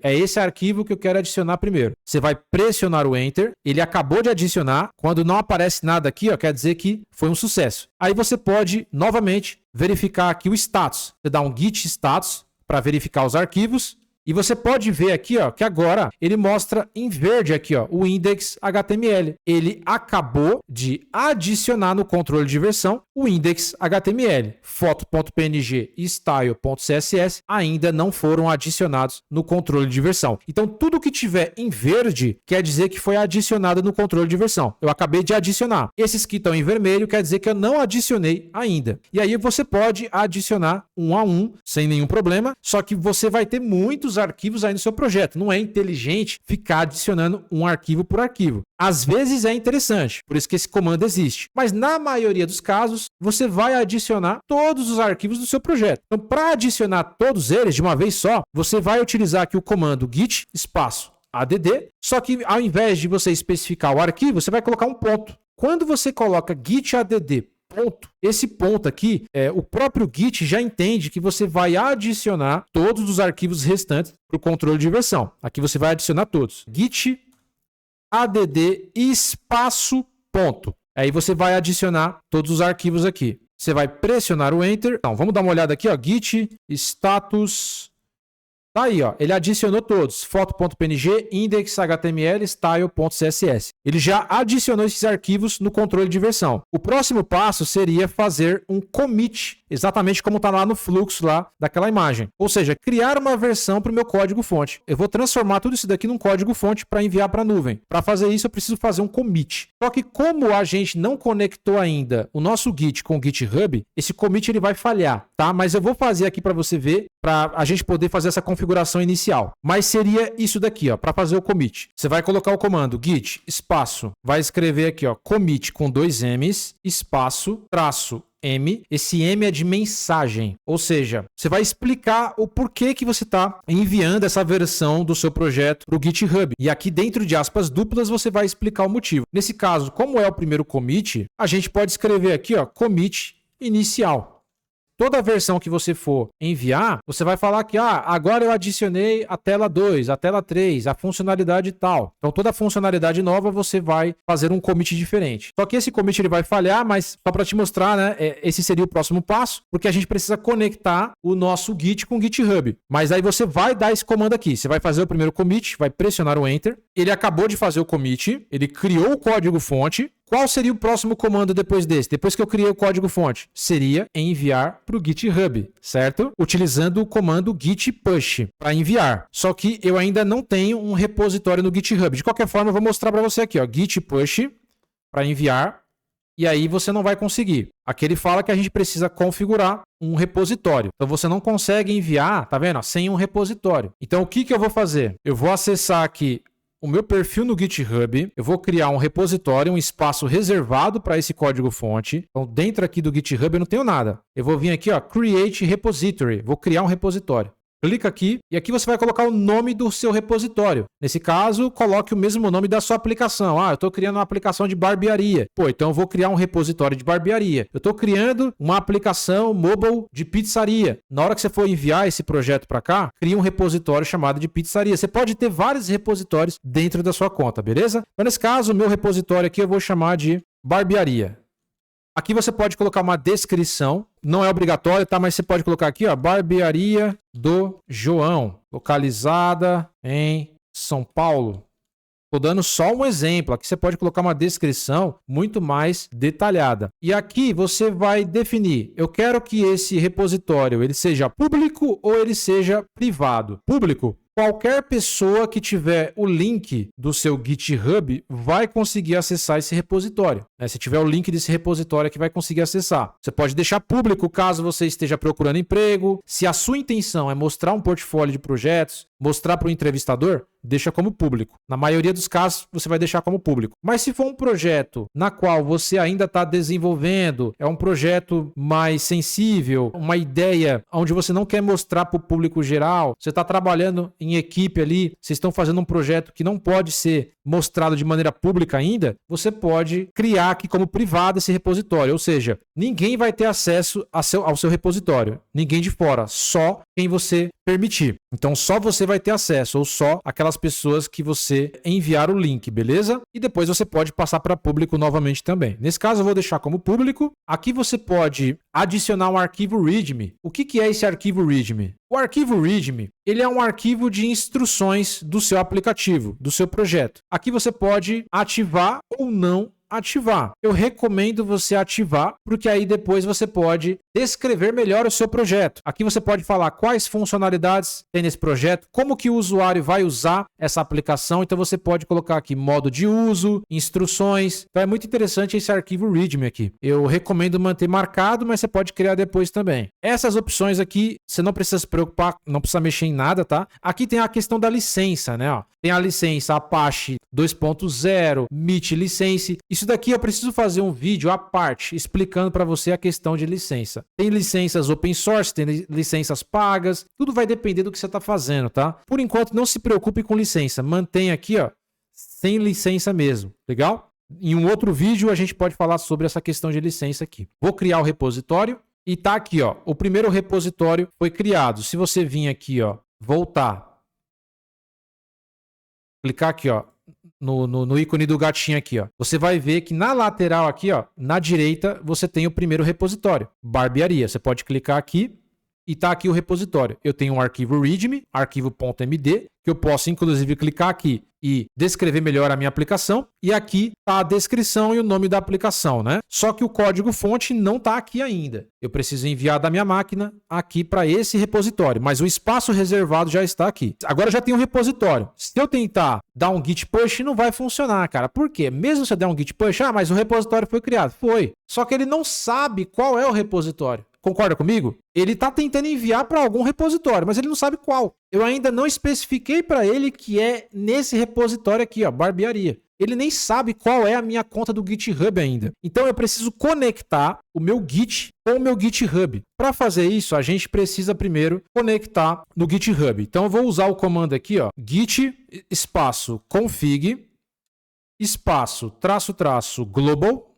É esse arquivo que eu quero adicionar primeiro. Você vai pressionar o enter, ele acabou de adicionar. Quando não aparece nada aqui, ó, quer dizer que foi um sucesso. Aí você pode, novamente, verificar aqui o status. Você dá um git status para verificar os arquivos. E você pode ver aqui, ó, que agora ele mostra em verde aqui, ó, o index.html. Ele acabou de adicionar no controle de versão o index.html. Foto.png e style.css ainda não foram adicionados no controle de versão. Então, tudo que tiver em verde quer dizer que foi adicionado no controle de versão. Eu acabei de adicionar. Esses que estão em vermelho quer dizer que eu não adicionei ainda. E aí você pode adicionar um a um sem nenhum problema, só que você vai ter muitos arquivos aí no seu projeto. Não é inteligente ficar adicionando um arquivo por arquivo. Às vezes é interessante, por isso que esse comando existe. Mas na maioria dos casos, você vai adicionar todos os arquivos do seu projeto. Então, para adicionar todos eles de uma vez só, você vai utilizar aqui o comando git espaço add, só que ao invés de você especificar o arquivo, você vai colocar um ponto. Quando você coloca git add ponto, esse ponto aqui, o próprio Git já entende que você vai adicionar todos os arquivos restantes para o controle de versão. Aqui você vai adicionar todos. Git add espaço ponto. Aí você vai adicionar todos os arquivos aqui. Você vai pressionar o Enter. Então, vamos dar uma olhada aqui, ó. Git status. Tá aí, ó. Ele adicionou todos. Foto.png, index.html, style.css. Ele já adicionou esses arquivos no controle de versão. O próximo passo seria fazer um commit, exatamente como está lá no fluxo lá daquela imagem. Ou seja, criar uma versão para o meu código-fonte. Eu vou transformar tudo isso daqui num código-fonte para enviar para a nuvem. Para fazer isso, eu preciso fazer um commit. Só que como a gente não conectou ainda o nosso Git com o GitHub, esse commit ele vai falhar, tá? Mas eu vou fazer aqui para você ver, para a gente poder fazer essa configuração inicial. Mas seria isso daqui, ó, para fazer o commit. Você vai colocar o comando git espaço, vai escrever aqui, ó, commit com 2 M's, espaço, traço M. Esse M é de mensagem, ou seja, você vai explicar o porquê que você está enviando essa versão do seu projeto para o GitHub. E aqui dentro de aspas duplas você vai explicar o motivo. Nesse caso, como é o primeiro commit, a gente pode escrever aqui, ó, commit inicial. Toda versão que você for enviar, você vai falar que agora eu adicionei a tela 2, a tela 3, a funcionalidade tal. Então, toda funcionalidade nova você vai fazer um commit diferente. Só que esse commit ele vai falhar, mas só para te mostrar, né, esse seria o próximo passo, porque a gente precisa conectar o nosso Git com o GitHub. Mas aí você vai dar esse comando aqui. Você vai fazer o primeiro commit, vai pressionar o Enter. Ele acabou de fazer o commit, ele criou o código-fonte. Qual seria o próximo comando depois desse? Depois que eu criei o código-fonte? Seria enviar para o GitHub, certo? Utilizando o comando git push para enviar. Só que eu ainda não tenho um repositório no GitHub. De qualquer forma, eu vou mostrar para você aqui, ó, git push para enviar. E aí você não vai conseguir. Aqui ele fala que a gente precisa configurar um repositório. Então você não consegue enviar, tá vendo? Sem um repositório. Então o que eu vou fazer? Eu vou acessar aqui o meu perfil no GitHub, eu vou criar um repositório, um espaço reservado para esse código-fonte. Então, dentro aqui do GitHub eu não tenho nada. Eu vou vir aqui, ó, Create Repository. Vou criar um repositório. Clica aqui e aqui você vai colocar o nome do seu repositório. Nesse caso, coloque o mesmo nome da sua aplicação. Eu estou criando uma aplicação de barbearia. Então eu vou criar um repositório de barbearia. Eu estou criando uma aplicação mobile de pizzaria. Na hora que você for enviar esse projeto para cá, cria um repositório chamado de pizzaria. Você pode ter vários repositórios dentro da sua conta, beleza? Então, nesse caso, o meu repositório aqui eu vou chamar de barbearia. Aqui você pode colocar uma descrição, não é obrigatório, tá? Mas você pode colocar aqui, ó, barbearia do João, localizada em São Paulo. Estou dando só um exemplo, aqui você pode colocar uma descrição muito mais detalhada. E aqui você vai definir, eu quero que esse repositório ele seja público ou ele seja privado. Público. Qualquer pessoa que tiver o link do seu GitHub vai conseguir acessar esse repositório. Se tiver o link desse repositório aqui, vai conseguir acessar. Você pode deixar público caso você esteja procurando emprego. Se a sua intenção é mostrar um portfólio de projetos, mostrar para o entrevistador, deixa como público. Na maioria dos casos, você vai deixar como público. Mas se for um projeto na qual você ainda está desenvolvendo, é um projeto mais sensível, uma ideia onde você não quer mostrar para o público geral, você está trabalhando em equipe ali, vocês estão fazendo um projeto que não pode ser mostrado de maneira pública ainda, você pode criar aqui como privado esse repositório. Ou seja, ninguém vai ter acesso ao seu repositório. Ninguém de fora, só quem você permitir. Então só você vai ter acesso, ou só aquelas pessoas que você enviar o link, beleza? E depois você pode passar para público novamente também. Nesse caso eu vou deixar como público. Aqui você pode adicionar um arquivo README. O que é esse arquivo README? O arquivo README, ele é um arquivo de instruções do seu aplicativo, do seu projeto. Aqui você pode ativar ou não ativar. Eu recomendo você ativar, porque aí depois você pode descrever melhor o seu projeto. Aqui você pode falar quais funcionalidades tem nesse projeto, como que o usuário vai usar essa aplicação. Então você pode colocar aqui modo de uso, instruções. Então é muito interessante esse arquivo README aqui. Eu recomendo manter marcado, mas você pode criar depois também. Essas opções aqui, você não precisa se preocupar, não precisa mexer em nada, tá? Aqui tem a questão da licença, né? Ó, tem a licença Apache 2.0, MIT license. Isso daqui eu preciso fazer um vídeo à parte explicando para você a questão de licença. Tem licenças open source, tem licenças pagas, tudo vai depender do que você está fazendo, tá? Por enquanto, não se preocupe com licença, mantenha aqui, ó, sem licença mesmo, legal? Em um outro vídeo a gente pode falar sobre essa questão de licença aqui. Vou criar o repositório e tá aqui, ó, o primeiro repositório foi criado. Se você vir aqui, ó, voltar, clicar aqui, ó, no ícone do gatinho aqui, ó, você vai ver que na lateral aqui, ó, na direita, você tem o primeiro repositório, barbearia. Você pode clicar aqui e tá aqui o repositório. Eu tenho um arquivo README, arquivo.md, que eu posso inclusive clicar aqui e descrever melhor a minha aplicação. E aqui tá a descrição e o nome da aplicação, né? Só que o código-fonte não tá aqui ainda. Eu preciso enviar da minha máquina aqui para esse repositório, mas o espaço reservado já está aqui. Agora já tem um repositório. Se eu tentar dar um git push, não vai funcionar, cara. Por quê? Mesmo se eu der um git push, mas o repositório foi criado. Foi. Só que ele não sabe qual é o repositório. Concorda comigo? Ele está tentando enviar para algum repositório, mas ele não sabe qual. Eu ainda não especifiquei para ele que é nesse repositório aqui, ó, barbearia. Ele nem sabe qual é a minha conta do GitHub ainda. Então eu preciso conectar o meu Git com o meu GitHub. Para fazer isso, a gente precisa primeiro conectar no GitHub. Então eu vou usar o comando aqui, ó, git espaço config espaço -- global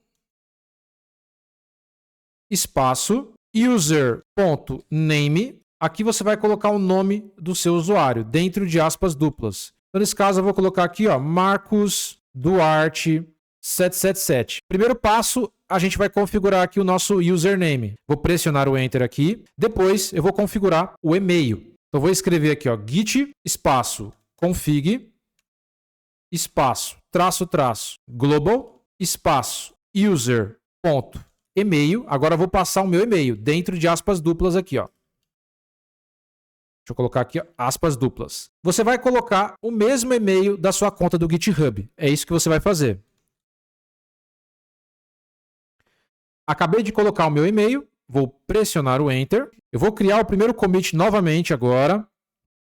espaço user.name. Aqui você vai colocar o nome do seu usuário dentro de aspas duplas. Então, nesse caso, eu vou colocar aqui, ó, Marcos Duarte 777. Primeiro passo, a gente vai configurar aqui o nosso username. Vou pressionar o Enter aqui. Depois, eu vou configurar o e-mail. Então, vou escrever aqui, ó, git espaço config espaço -- global espaço user.e-mail. Agora eu vou passar o meu e-mail dentro de aspas duplas aqui, ó. Deixa eu colocar aqui, ó, aspas duplas. Você vai colocar o mesmo e-mail da sua conta do GitHub. É isso que você vai fazer. Acabei de colocar o meu e-mail. Vou pressionar o Enter. Eu vou criar o primeiro commit novamente agora.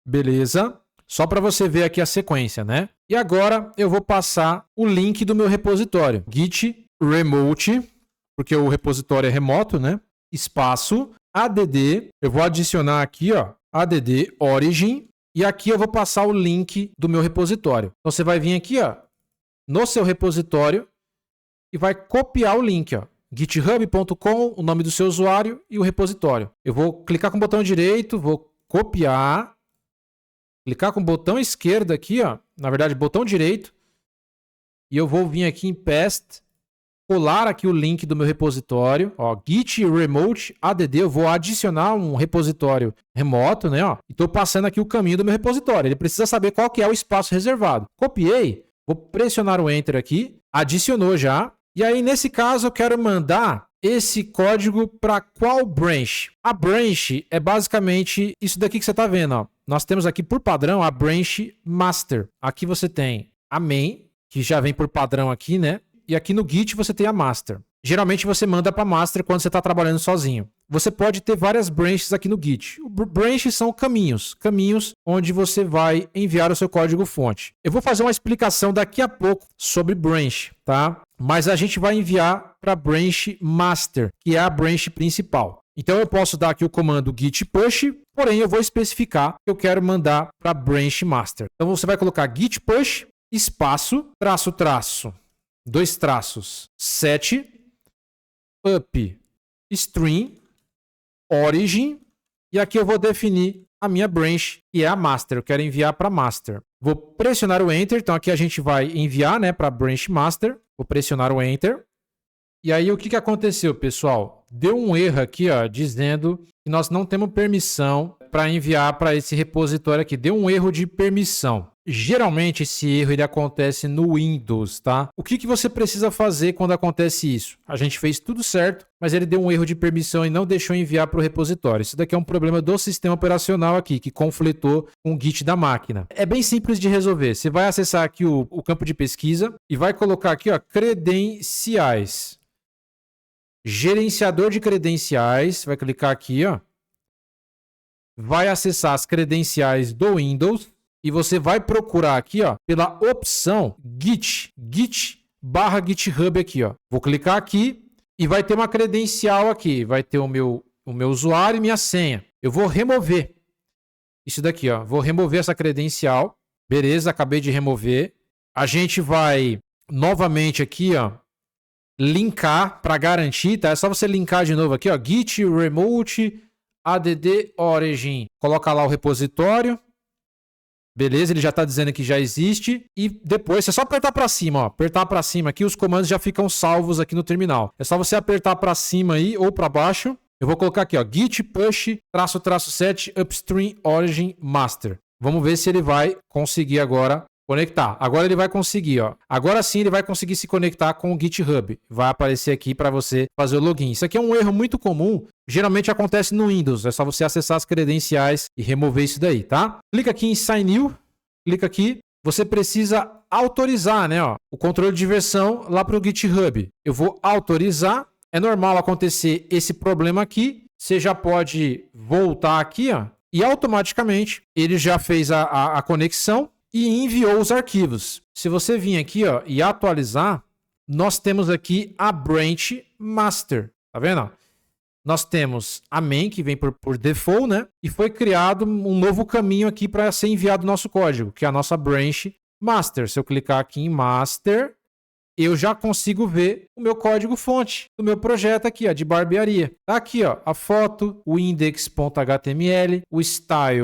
Beleza. Só para você ver aqui a sequência, né? E agora eu vou passar o link do meu repositório. Git remote, porque o repositório é remoto, né? Espaço add. Eu vou adicionar aqui, ó, add origin. E aqui eu vou passar o link do meu repositório. Então você vai vir aqui, ó, no seu repositório e vai copiar o link, ó. github.com, o nome do seu usuário e o repositório. Eu vou clicar com o botão direito, vou copiar. Clicar com o botão esquerdo aqui, ó, na verdade, botão direito. E eu vou vir aqui em Paste, colar aqui o link do meu repositório, ó, git remote add. Eu vou adicionar um repositório remoto, né, ó. E estou passando aqui o caminho do meu repositório. Ele precisa saber qual que é o espaço reservado. Copiei, vou pressionar o Enter aqui, adicionou já. E aí, nesse caso, eu quero mandar esse código para qual branch? A branch é basicamente isso daqui que você está vendo, ó. Nós temos aqui por padrão a branch master. Aqui você tem a main, que já vem por padrão aqui, né? E aqui no Git você tem a master. Geralmente você manda para master quando você está trabalhando sozinho. Você pode ter várias branches aqui no Git. Branches são caminhos onde você vai enviar o seu código-fonte. Eu vou fazer uma explicação daqui a pouco sobre branch, tá? Mas a gente vai enviar para branch master, que é a branch principal. Então eu posso dar aqui o comando git push, porém eu vou especificar que eu quero mandar para branch master. Então você vai colocar git push espaço -- 7 up string origin. E aqui eu vou definir a minha branch, que é a master. Eu quero enviar para master. Vou pressionar o Enter. Então aqui a gente vai enviar, né, para branch master. Vou pressionar o Enter. E aí o que aconteceu, pessoal? Deu um erro aqui, ó, dizendo que nós não temos permissão para enviar para esse repositório aqui. Deu um erro de permissão. Geralmente esse erro ele acontece no Windows, tá? O que você precisa fazer quando acontece isso? A gente fez tudo certo, mas ele deu um erro de permissão e não deixou enviar para o repositório. Isso daqui é um problema do sistema operacional aqui, que conflitou com o Git da máquina. É bem simples de resolver. Você vai acessar aqui o campo de pesquisa e vai colocar aqui, ó, credenciais. Gerenciador de credenciais. Vai clicar aqui, ó. Vai acessar as credenciais do Windows. E você vai procurar aqui, ó, pela opção Git/GitHub aqui, ó. Vou clicar aqui e vai ter uma credencial aqui. Vai ter o meu usuário e minha senha. Eu vou remover isso daqui, ó. Vou remover essa credencial. Beleza, acabei de remover. A gente vai novamente aqui, ó, linkar para garantir, tá? É só você linkar de novo aqui, ó, Git Remote add origin. Coloca lá o repositório. Beleza, ele já está dizendo que já existe. E depois, é só apertar para cima, ó. Apertar para cima aqui, os comandos já ficam salvos aqui no terminal. É só você apertar para cima aí ou para baixo. Eu vou colocar aqui, ó, git push --7 upstream origin master. Vamos ver se ele vai conseguir agora conectar. Agora ele vai conseguir, ó. Agora sim ele vai conseguir se conectar com o GitHub. Vai aparecer aqui para você fazer o login. Isso aqui é um erro muito comum. Geralmente acontece no Windows. É só você acessar as credenciais e remover isso daí, tá? Clica aqui em Sign New. Clica aqui. Você precisa autorizar, né, ó, o controle de versão lá para o GitHub. Eu vou autorizar. É normal acontecer esse problema aqui. Você já pode voltar aqui, ó, e automaticamente ele já fez a conexão e enviou os arquivos. Se você vir aqui, ó, e atualizar, nós temos aqui a branch master. Tá vendo? Nós temos a main, que vem por default, né? E foi criado um novo caminho aqui para ser enviado o nosso código, que é a nossa branch master. Se eu clicar aqui em master, eu já consigo ver o meu código fonte do meu projeto aqui, ó, de barbearia. Tá aqui, ó, a foto, o index.html, o style.css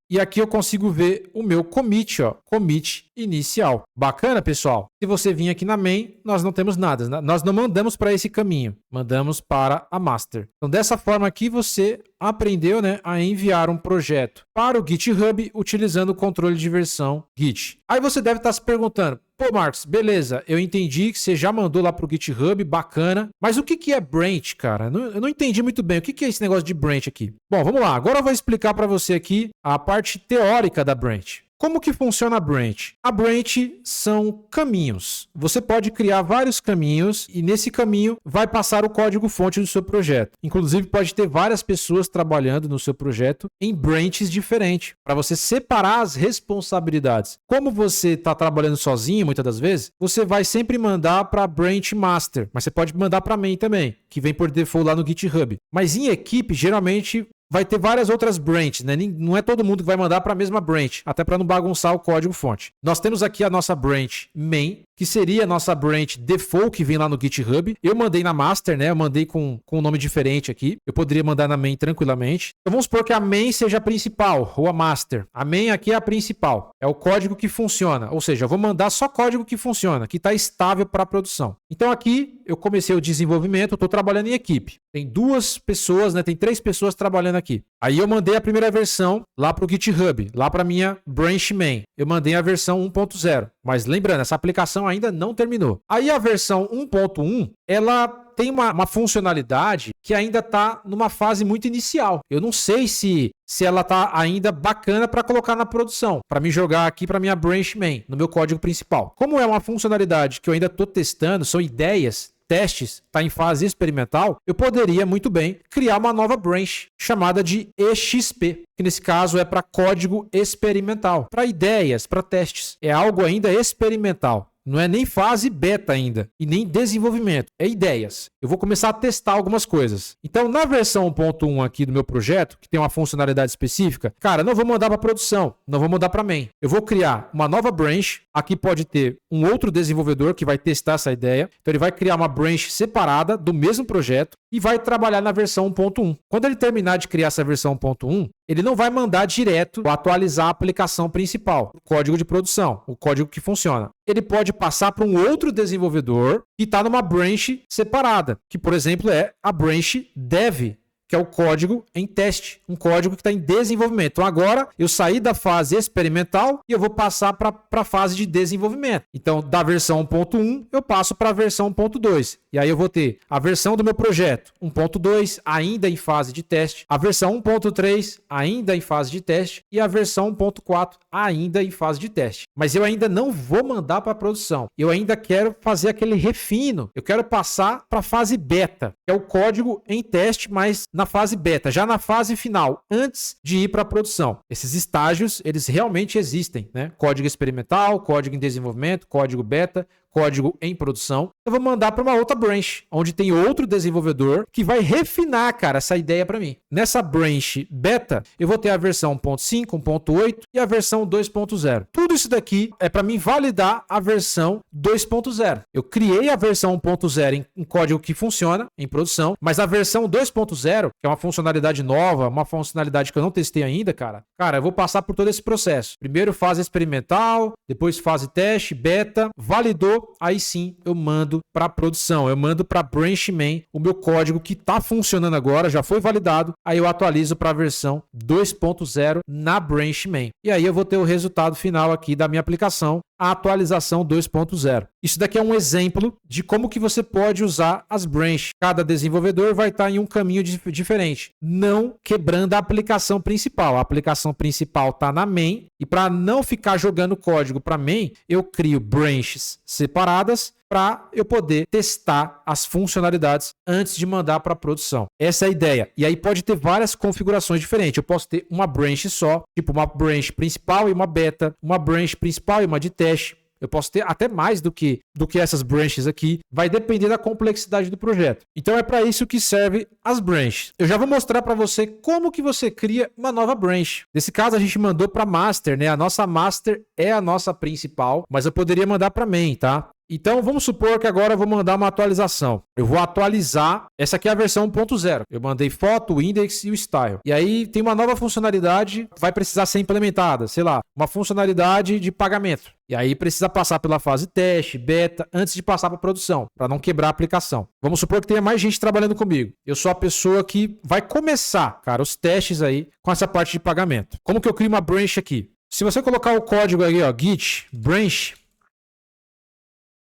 e aqui eu consigo ver o meu commit, ó, commit inicial. Bacana, pessoal? Se você vir aqui na main, nós não temos nada, né? Nós não mandamos para esse caminho, mandamos para a master. Então, dessa forma aqui, você aprendeu, né, a enviar um projeto para o GitHub utilizando o controle de versão Git. Aí você deve estar se perguntando, pô, Marcos, beleza, eu entendi que você já mandou lá para o GitHub, bacana, mas o que é branch, cara? Eu não entendi muito bem. O que é esse negócio de branch aqui? Bom, vamos lá. Agora eu vou explicar para você aqui a parte teórica da branch. Como que funciona a branch? A branch são caminhos. Você pode criar vários caminhos e nesse caminho vai passar o código-fonte do seu projeto. Inclusive, pode ter várias pessoas trabalhando no seu projeto em branches diferentes, para você separar as responsabilidades. Como você está trabalhando sozinho, muitas das vezes, você vai sempre mandar para a branch master, mas você pode mandar para a main também, que vem por default lá no GitHub. Mas em equipe, geralmente vai ter várias outras branches, né? Não é todo mundo que vai mandar para a mesma branch, até para não bagunçar o código-fonte. Nós temos aqui a nossa branch main, que seria a nossa branch default que vem lá no GitHub. Eu mandei na master, né? Eu mandei com um nome diferente aqui. Eu poderia mandar na main tranquilamente. Então vamos supor que a main seja a principal, ou a master. A main aqui é a principal. É o código que funciona. Ou seja, eu vou mandar só código que funciona, que está estável para a produção. Então aqui eu comecei o desenvolvimento, estou trabalhando em equipe. Tem 2 pessoas, né? Tem 3 pessoas trabalhando aqui. Aí eu mandei a primeira versão lá para o GitHub, lá para minha branch main. Eu mandei a versão 1.0. Mas lembrando, essa aplicação ainda não terminou. Aí a versão 1.1, ela tem uma funcionalidade que ainda está numa fase muito inicial. Eu não sei se ela está ainda bacana para colocar na produção, para me jogar aqui para minha branch main, no meu código principal. Como é uma funcionalidade que eu ainda estou testando, são ideias, testes, está em fase experimental, eu poderia muito bem criar uma nova branch chamada de EXP, que nesse caso é para código experimental, para ideias, para testes. É algo ainda experimental. Não é nem fase beta ainda e nem desenvolvimento, é ideias. Eu vou começar a testar algumas coisas. Então, na versão 1.1 aqui do meu projeto, que tem uma funcionalidade específica, cara, não vou mandar para produção, não vou mandar para main. Eu vou criar uma nova branch. Aqui pode ter um outro desenvolvedor que vai testar essa ideia. Então, ele vai criar uma branch separada do mesmo projeto e vai trabalhar na versão 1.1. Quando ele terminar de criar essa versão 1.1, ele não vai mandar direto atualizar a aplicação principal, o código de produção, o código que funciona. Ele pode passar para um outro desenvolvedor que está numa branch separada, que, por exemplo, é a branch dev, que é o código em teste, um código que está em desenvolvimento. Então, agora eu saí da fase experimental e eu vou passar para a fase de desenvolvimento. Então, da versão 1.1, eu passo para a versão 1.2. E aí eu vou ter a versão do meu projeto 1.2 ainda em fase de teste, a versão 1.3 ainda em fase de teste e a versão 1.4 ainda em fase de teste. Mas eu ainda não vou mandar para a produção. Eu ainda quero fazer aquele refino. Eu quero passar para a fase beta, que é o código em teste, mas na fase beta, já na fase final, antes de ir para a produção. Esses estágios, eles realmente existem, né? Código experimental, código em desenvolvimento, código beta, código em produção. Eu vou mandar para uma outra branch, onde tem outro desenvolvedor que vai refinar, cara, essa ideia para mim. Nessa branch beta, eu vou ter a versão 1.5, 1.8 e a versão 2.0. Tudo isso daqui é para mim validar a versão 2.0. Eu criei a versão 1.0 em código que funciona em produção, mas a versão 2.0, que é uma funcionalidade nova, uma funcionalidade que eu não testei ainda, cara, eu vou passar por todo esse processo. Primeiro fase experimental, depois fase teste, beta, validou, aí sim eu mando para produção, eu mando para branch main o meu código que está funcionando agora, já foi validado, aí eu atualizo para a versão 2.0 na branch main. E aí eu vou ter o resultado final aqui da minha aplicação, a atualização 2.0. Isso daqui é um exemplo de como que você pode usar as branches. Cada desenvolvedor vai estar em um caminho diferente, não quebrando a aplicação principal. A aplicação principal está na main e para não ficar jogando código para main, eu crio branches separadas para eu poder testar as funcionalidades antes de mandar para a produção. Essa é a ideia. E aí pode ter várias configurações diferentes. Eu posso ter uma branch só, tipo uma branch principal e uma beta, uma branch principal e uma de teste. Eu posso ter até mais do que essas branches aqui. Vai depender da complexidade do projeto. Então é para isso que serve as branches. Eu já vou mostrar para você como que você cria uma nova branch. Nesse caso a gente mandou para master, né? A nossa master é a nossa principal, mas eu poderia mandar para main, tá? Então, vamos supor que agora eu vou mandar uma atualização. Eu vou atualizar. Essa aqui é a versão 1.0. Eu mandei foto, o index e o style. E aí tem uma nova funcionalidade, vai precisar ser implementada. Sei lá, uma funcionalidade de pagamento. E aí precisa passar pela fase teste, beta, antes de passar para produção, para não quebrar a aplicação. Vamos supor que tenha mais gente trabalhando comigo. Eu sou a pessoa que vai começar, cara, os testes aí com essa parte de pagamento. Como que eu crio uma branch aqui? Se você colocar o código aí, ó, git branch,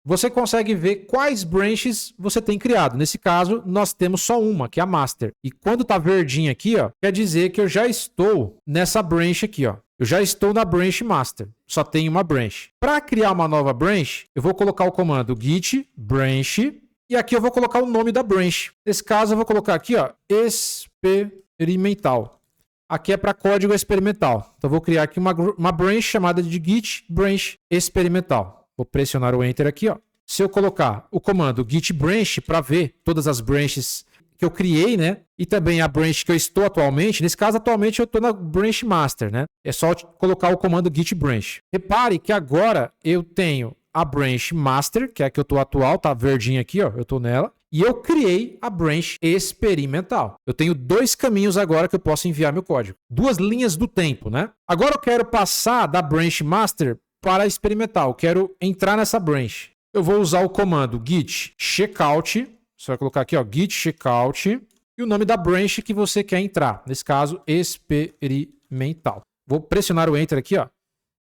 você consegue ver quais branches você tem criado. Nesse caso, nós temos só uma, que é a master. E quando tá verdinho aqui, ó, quer dizer que eu já estou nessa branch aqui, ó. Eu já estou na branch master. Só tem uma branch. Para criar uma nova branch, eu vou colocar o comando git branch e aqui eu vou colocar o nome da branch. Nesse caso, eu vou colocar aqui, ó, experimental. Aqui é para código experimental. Então, eu vou criar aqui uma branch chamada de git branch experimental. Vou pressionar o Enter aqui, ó. Se eu colocar o comando git branch para ver todas as branches que eu criei, né? E também a branch que eu estou atualmente. Nesse caso, atualmente eu estou na branch master, né? É só colocar o comando git branch. Repare que agora eu tenho a branch master, que é a que eu estou atual, tá verdinha aqui, ó. Eu estou nela. E eu criei a branch experimental. Eu tenho dois caminhos agora que eu posso enviar meu código. Duas linhas do tempo, né? Agora eu quero passar da branch master para experimental. Eu quero entrar nessa branch. Eu vou usar o comando git checkout. Você vai colocar aqui, ó, git checkout e o nome da branch que você quer entrar. Nesse caso, experimental. Vou pressionar o Enter aqui, ó.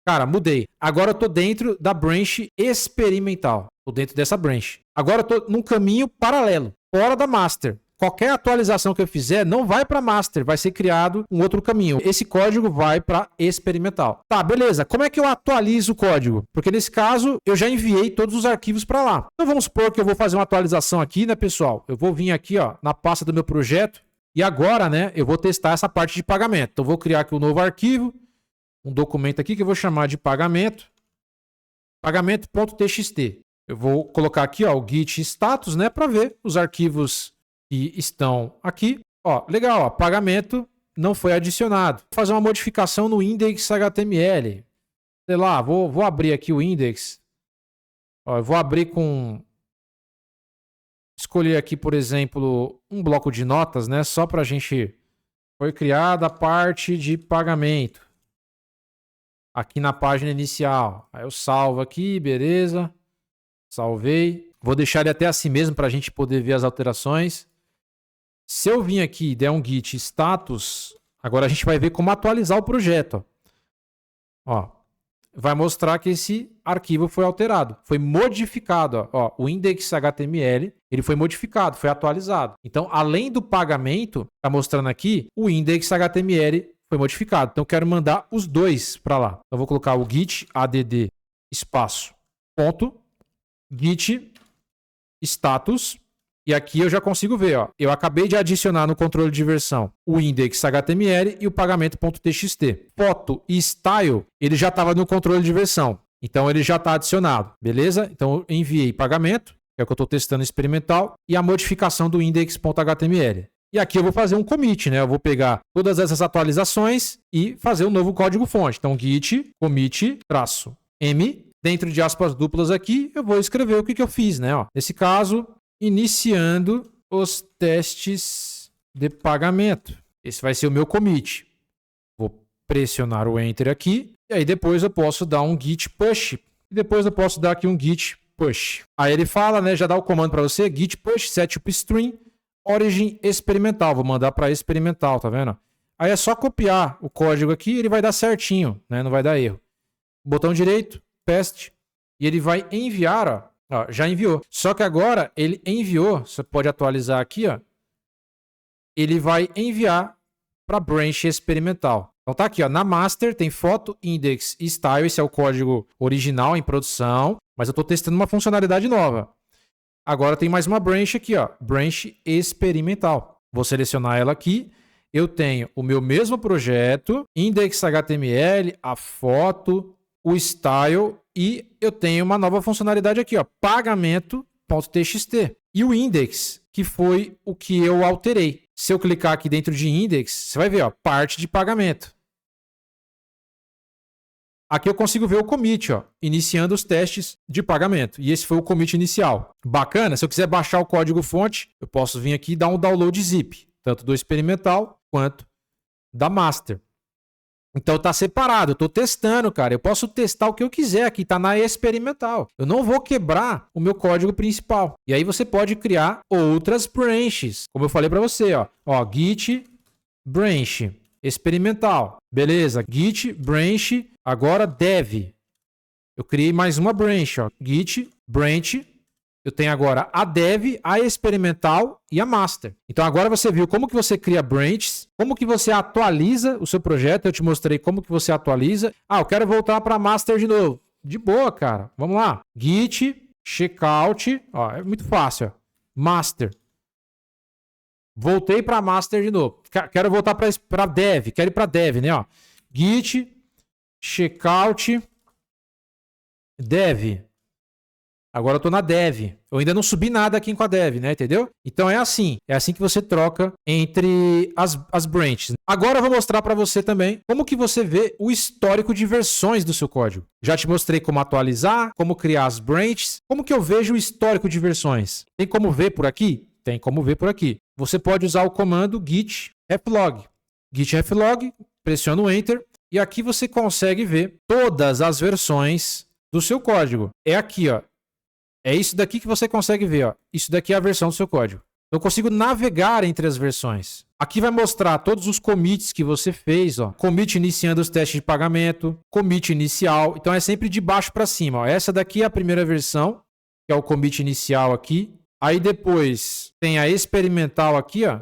Cara, mudei. Agora eu tô dentro da branch experimental. Tô dentro dessa branch. Agora eu tô num caminho paralelo, fora da master. Qualquer atualização que eu fizer não vai para master, vai ser criado um outro caminho. Esse código vai para experimental. Tá, beleza. Como é que eu atualizo o código? Porque nesse caso eu já enviei todos os arquivos para lá. Então vamos supor que eu vou fazer uma atualização aqui, né, pessoal? Eu vou vir aqui, ó, na pasta do meu projeto e agora, né, eu vou testar essa parte de pagamento. Então vou criar aqui um novo arquivo, um documento aqui que eu vou chamar de pagamento. pagamento.txt. Eu vou colocar aqui, ó, o git status, né, para ver os arquivos que estão aqui. Ó, legal, ó, pagamento não foi adicionado. Vou fazer uma modificação no index.html. Sei lá, vou abrir aqui o index. Ó, eu vou abrir com... Escolher aqui, por exemplo, um bloco de notas, né? Só para a gente... Foi criada a parte de pagamento. Aqui na página inicial. Aí eu salvo aqui, beleza. Salvei. Vou deixar ele até assim mesmo para a gente poder ver as alterações. Se eu vim aqui e der um git status, agora a gente vai ver como atualizar o projeto. Ó, vai mostrar que esse arquivo foi alterado, foi modificado. Ó, o index.html ele foi modificado, foi atualizado. Então, além do pagamento, está mostrando aqui, o index.html foi modificado. Então, eu quero mandar os dois para lá. Então, eu vou colocar o git add espaço ponto git status. E aqui eu já consigo ver, ó, eu acabei de adicionar no controle de versão o index.html e o pagamento.txt. Foto e style, ele já estava no controle de versão. Então ele já está adicionado, beleza? Então eu enviei pagamento, que é o que eu estou testando experimental, e a modificação do index.html. E aqui eu vou fazer um commit, né? Eu vou pegar todas essas atualizações e fazer um novo código-fonte. Então git commit -m, dentro de aspas duplas aqui, eu vou escrever o que eu fiz, né? Ó, nesse caso... Iniciando os testes de pagamento. Esse vai ser o meu commit. Vou pressionar o Enter aqui. E aí depois eu posso dar um git push. E depois eu posso dar aqui um git push. Aí ele fala, né? Já dá o comando para você. Git push setup string origin experimental. Vou mandar para experimental, tá vendo? Aí é só copiar o código aqui. Ele vai dar certinho, né? Não vai dar erro. Botão direito, paste. E ele vai enviar, ó. Ó, já enviou. Só que agora ele enviou, você pode atualizar aqui, ó. Ele vai enviar para branch experimental. Então tá aqui, ó, na master tem foto, index e style, esse é o código original em produção, mas eu estou testando uma funcionalidade nova. Agora tem mais uma branch aqui, ó, branch experimental. Vou selecionar ela aqui. Eu tenho o meu mesmo projeto, index.html, a foto, o style e eu tenho uma nova funcionalidade aqui, ó, pagamento.txt. E o index, que foi o que eu alterei. Se eu clicar aqui dentro de index, você vai ver, ó, parte de pagamento. Aqui eu consigo ver o commit, ó, iniciando os testes de pagamento. E esse foi o commit inicial. Bacana, se eu quiser baixar o código fonte, eu posso vir aqui e dar um download zip, tanto do experimental quanto da master. Então tá separado, eu tô testando, cara. Eu posso testar o que eu quiser aqui, tá na experimental. Eu não vou quebrar o meu código principal. E aí você pode criar outras branches, como eu falei para você, ó. Ó, git branch experimental. Beleza? Git branch agora dev. Eu criei mais uma branch, ó. Git branch. Eu tenho agora a dev, a experimental e a master. Então agora você viu como que você cria branches, como que você atualiza o seu projeto. Eu te mostrei como que você atualiza. Ah, eu quero voltar para a master de novo. De boa, cara. Vamos lá. Git, checkout. Ó, é muito fácil. Ó. Master. Voltei para a master de novo. Quero voltar para dev. Quero ir para dev, né? Ó. Git, checkout, dev. Agora eu estou na dev. Eu ainda não subi nada aqui com a dev, né? Entendeu? Então é assim. É assim que você troca entre as branches. Agora eu vou mostrar para você também como que você vê o histórico de versões do seu código. Já te mostrei como atualizar, como criar as branches. Como que eu vejo o histórico de versões? Tem como ver por aqui? Tem como ver por aqui. Você pode usar o comando git reflog. Git reflog, pressiona o Enter e aqui você consegue ver todas as versões do seu código. É aqui, ó. É isso daqui que você consegue ver, ó. Isso daqui é a versão do seu código. Eu consigo navegar entre as versões. Aqui vai mostrar todos os commits que você fez, ó. Commit iniciando os testes de pagamento, commit inicial. Então é sempre de baixo para cima, ó. Essa daqui é a primeira versão, que é o commit inicial aqui. Aí depois tem a experimental aqui, ó.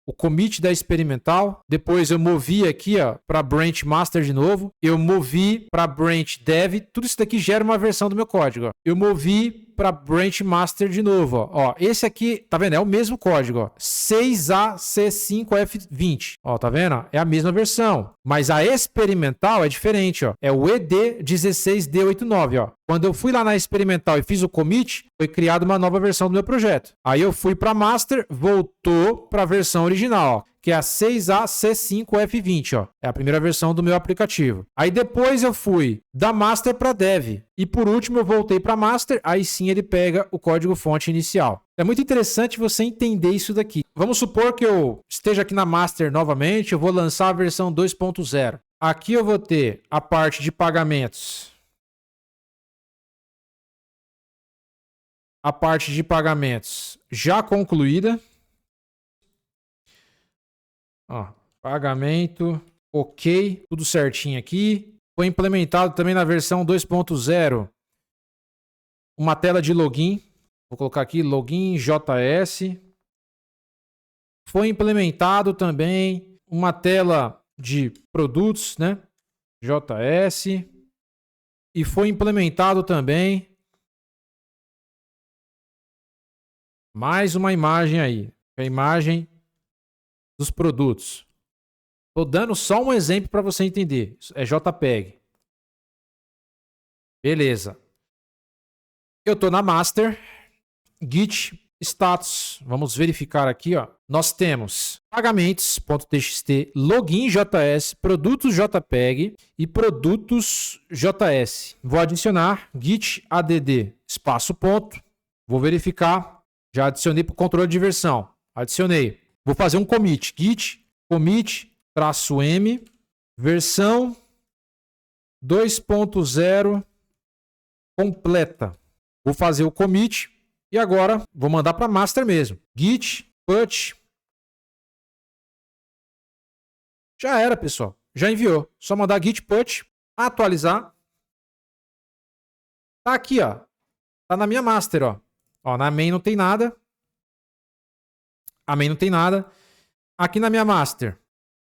O commit da experimental. Depois eu movi aqui, ó, para branch master de novo. Eu movi para branch dev. Tudo isso daqui gera uma versão do meu código, ó. Eu movi para Branch Master de novo, ó. Esse aqui, tá vendo? É o mesmo código, ó. 6AC5F20. Ó, tá vendo? É a mesma versão. Mas a experimental é diferente, ó. É o ED16D89, ó. Quando eu fui lá na experimental e fiz o commit, foi criada uma nova versão do meu projeto. Aí eu fui para Master, voltou para a versão original, ó, que é a 6AC5F20, ó. É a primeira versão do meu aplicativo. Aí depois eu fui da Master para Dev. E por último eu voltei para Master, aí sim ele pega o código-fonte inicial. É muito interessante você entender isso daqui. Vamos supor que eu esteja aqui na Master novamente, eu vou lançar a versão 2.0. Aqui eu vou ter a parte de pagamentos. A parte de pagamentos já concluída. Ó, pagamento, ok, tudo certinho aqui. Foi implementado também na versão 2.0 uma tela de login. Vou colocar aqui login JS. Foi implementado também uma tela de produtos, né? JS. E foi implementado também mais uma imagem aí, a imagem dos produtos. Estou dando só um exemplo para você entender. É JPEG. Beleza. Eu estou na Master. Git status. Vamos verificar aqui, ó. Nós temos pagamentos.txt, login JS, produtos JPEG e produtos JS. Vou adicionar git add espaço ponto. Vou verificar. Já adicionei para o controle de versão. Adicionei. Vou fazer um commit. Git commit -m versão 2.0 completa. Vou fazer o commit e agora vou mandar para master mesmo. Git put. Já era, pessoal. Já enviou. Só mandar git put, atualizar. Tá aqui, ó. Tá na minha master, ó. Ó, na main não tem nada. A main não tem nada. Aqui na minha master,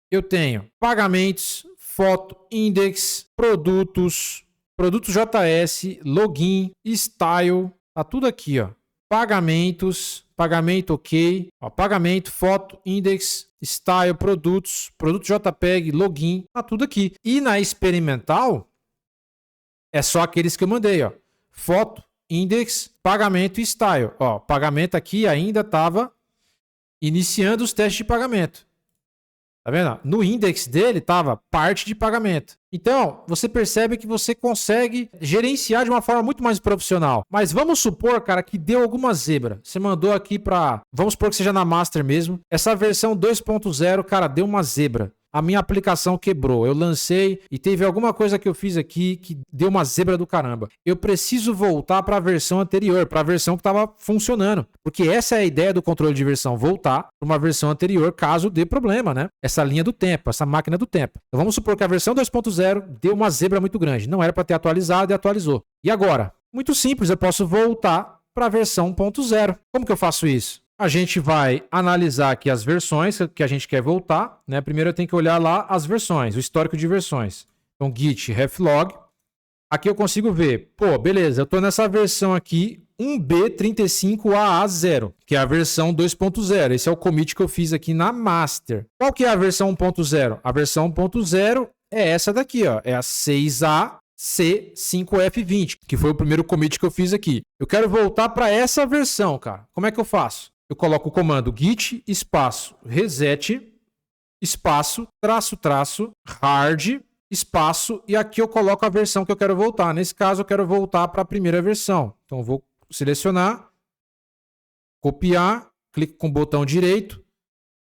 eu tenho pagamentos, foto, index, produtos, produtos JS, login, style. Tá tudo aqui, ó. Pagamentos, pagamento ok. Ó, pagamento, foto, index, style, produtos, produto JPEG, login. Tá tudo aqui. E na experimental, é só aqueles que eu mandei, ó. Foto, index, pagamento e style. Ó, pagamento aqui ainda estava iniciando os testes de pagamento. Tá vendo? No index dele estava parte de pagamento. Então, você percebe que você consegue gerenciar de uma forma muito mais profissional. Mas vamos supor, cara, que deu alguma zebra. Você mandou aqui para... Vamos supor que seja na Master mesmo. Essa versão 2.0, cara, deu uma zebra. A minha aplicação quebrou. Eu lancei e teve alguma coisa que eu fiz aqui que deu uma zebra do caramba. Eu preciso voltar para a versão anterior, para a versão que estava funcionando. Porque essa é a ideia do controle de versão, voltar para uma versão anterior caso dê problema, né? Essa linha do tempo, essa máquina do tempo. Então vamos supor que a versão 2.0 deu uma zebra muito grande. Não era para ter atualizado e atualizou. E agora? Muito simples, eu posso voltar para a versão 1.0. Como que eu faço isso? A gente vai analisar aqui as versões que a gente quer voltar, né? Primeiro eu tenho que olhar lá as versões, o histórico de versões. Então, git reflog. Aqui eu consigo ver, pô, beleza, eu estou nessa versão aqui, 1B35AA0, que é a versão 2.0. Esse é o commit que eu fiz aqui na master. Qual que é a versão 1.0? A versão 1.0 é essa daqui, ó, é a 6AC5F20, que foi o primeiro commit que eu fiz aqui. Eu quero voltar para essa versão, cara. Como é que eu faço? Eu coloco o comando git espaço reset espaço traço hard espaço e aqui eu coloco a versão que eu quero voltar. Nesse caso eu quero voltar para a primeira versão. Então eu vou selecionar, copiar, clico com o botão direito,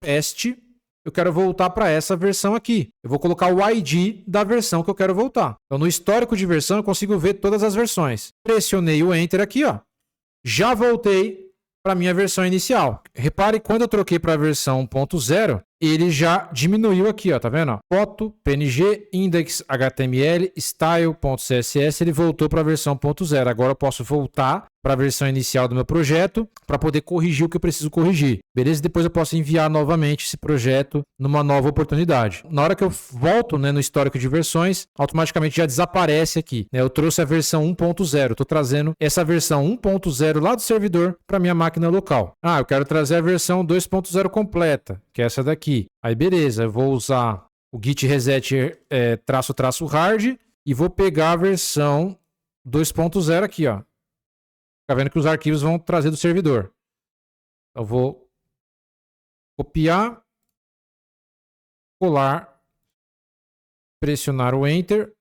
paste. Eu quero voltar para essa versão aqui. Eu vou colocar o ID da versão que eu quero voltar. Então no histórico de versão eu consigo ver todas as versões. Pressionei o Enter aqui, ó. Já voltei para a minha versão inicial. Repare, quando eu troquei para a versão 1.0, ele já diminuiu aqui, ó, tá vendo? Foto, PNG, index, HTML, style.css, ele voltou para a versão 1.0. Agora eu posso voltar para a versão inicial do meu projeto, para poder corrigir o que eu preciso corrigir. Beleza? Depois eu posso enviar novamente esse projeto numa nova oportunidade. Na hora que eu volto, né, no histórico de versões, automaticamente já desaparece aqui, né? Eu trouxe a versão 1.0, estou trazendo essa versão 1.0 lá do servidor para minha máquina local. Ah, eu quero trazer a versão 2.0 completa, que é essa daqui. Aí beleza, eu vou usar o git reset --hard e vou pegar a versão 2.0 aqui, ó. Tá vendo que os arquivos vão trazer do servidor. Eu vou copiar, colar, pressionar o Enter.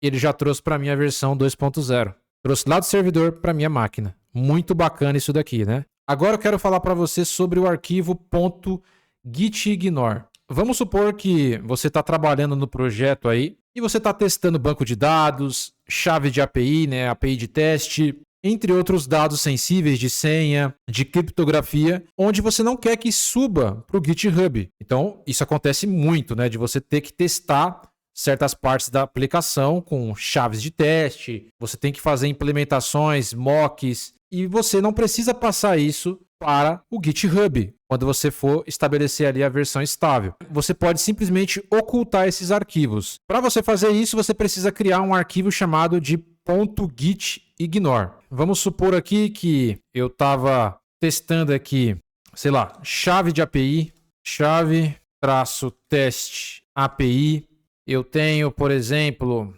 Ele já trouxe para mim a versão 2.0. Trouxe lá do servidor para minha máquina. Muito bacana isso daqui, né? Agora eu quero falar para você sobre o arquivo .gitignore. Vamos supor que você está trabalhando no projeto aí e você está testando banco de dados, chave de API, né? API de teste, entre outros dados sensíveis de senha, de criptografia, onde você não quer que suba para o GitHub. Então, isso acontece muito, né? De você ter que testar certas partes da aplicação com chaves de teste, você tem que fazer implementações, mocks, e você não precisa passar isso para o GitHub, quando você for estabelecer ali a versão estável. Você pode simplesmente ocultar esses arquivos. Para você fazer isso, você precisa criar um arquivo chamado de .gitignore. Vamos supor aqui que eu estava testando aqui, sei lá, chave de API, chave-teste API. Eu tenho, por exemplo,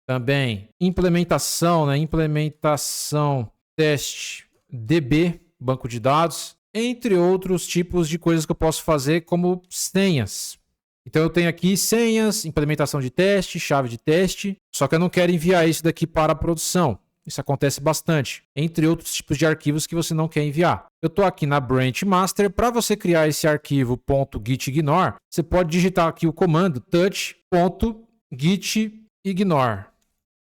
também implementação, né? Implementação teste DB, banco de dados, entre outros tipos de coisas que eu posso fazer como senhas. Então eu tenho aqui senhas, implementação de teste, chave de teste, só que eu não quero enviar isso daqui para a produção. Isso acontece bastante, entre outros tipos de arquivos que você não quer enviar. Eu estou aqui na branch master. Para você criar esse arquivo .gitignore, você pode digitar aqui o comando touch.gitignore.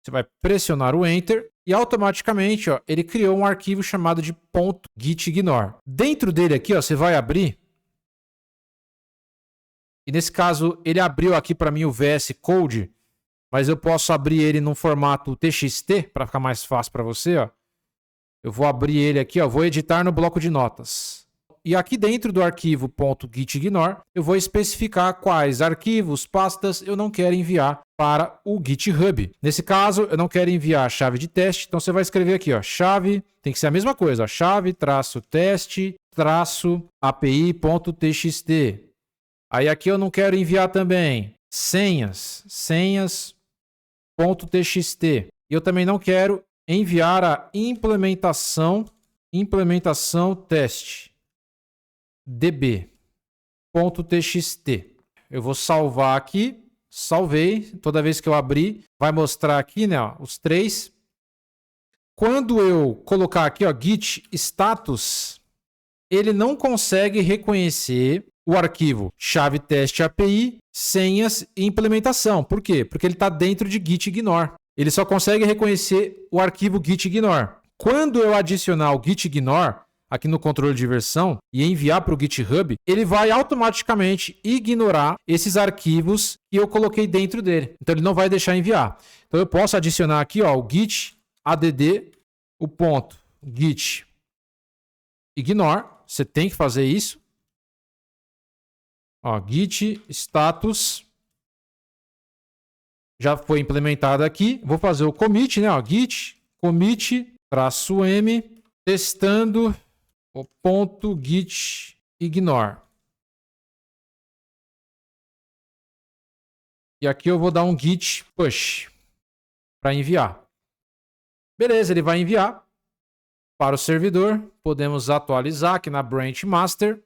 Você vai pressionar o Enter e automaticamente, ó, ele criou um arquivo chamado de .gitignore. Dentro dele aqui, ó, você vai abrir. E nesse caso, ele abriu aqui para mim o VS Code, mas eu posso abrir ele num formato TXT para ficar mais fácil para você, ó. Eu vou abrir ele aqui, ó, vou editar no bloco de notas. E aqui dentro do arquivo .gitignore, eu vou especificar quais arquivos, pastas eu não quero enviar para o GitHub. Nesse caso, eu não quero enviar a chave de teste, então você vai escrever aqui, ó, chave, tem que ser a mesma coisa, ó, chave-teste-api.txt. Aí aqui eu não quero enviar também senhas.txt. E eu também não quero enviar a implementação teste db.txt. Eu vou salvar aqui, salvei, toda vez que eu abrir, vai mostrar aqui, né, ó, os três. Quando eu colocar aqui, ó, git status, ele não consegue reconhecer o arquivo chave teste API, senhas e implementação. Por quê? Porque ele está dentro de gitignore. Ele só consegue reconhecer o arquivo gitignore. Quando eu adicionar o gitignore aqui no controle de versão e enviar para o GitHub, ele vai automaticamente ignorar esses arquivos que eu coloquei dentro dele. Então ele não vai deixar enviar. Então eu posso adicionar aqui, ó, o git add, o ponto git ignore. Você tem que fazer isso. Ó, git status já foi implementado aqui. Vou fazer o commit, né? Ó, git commit -m testando o ponto git ignore. E aqui eu vou dar um git push para enviar. Beleza, ele vai enviar para o servidor. Podemos atualizar aqui na branch master.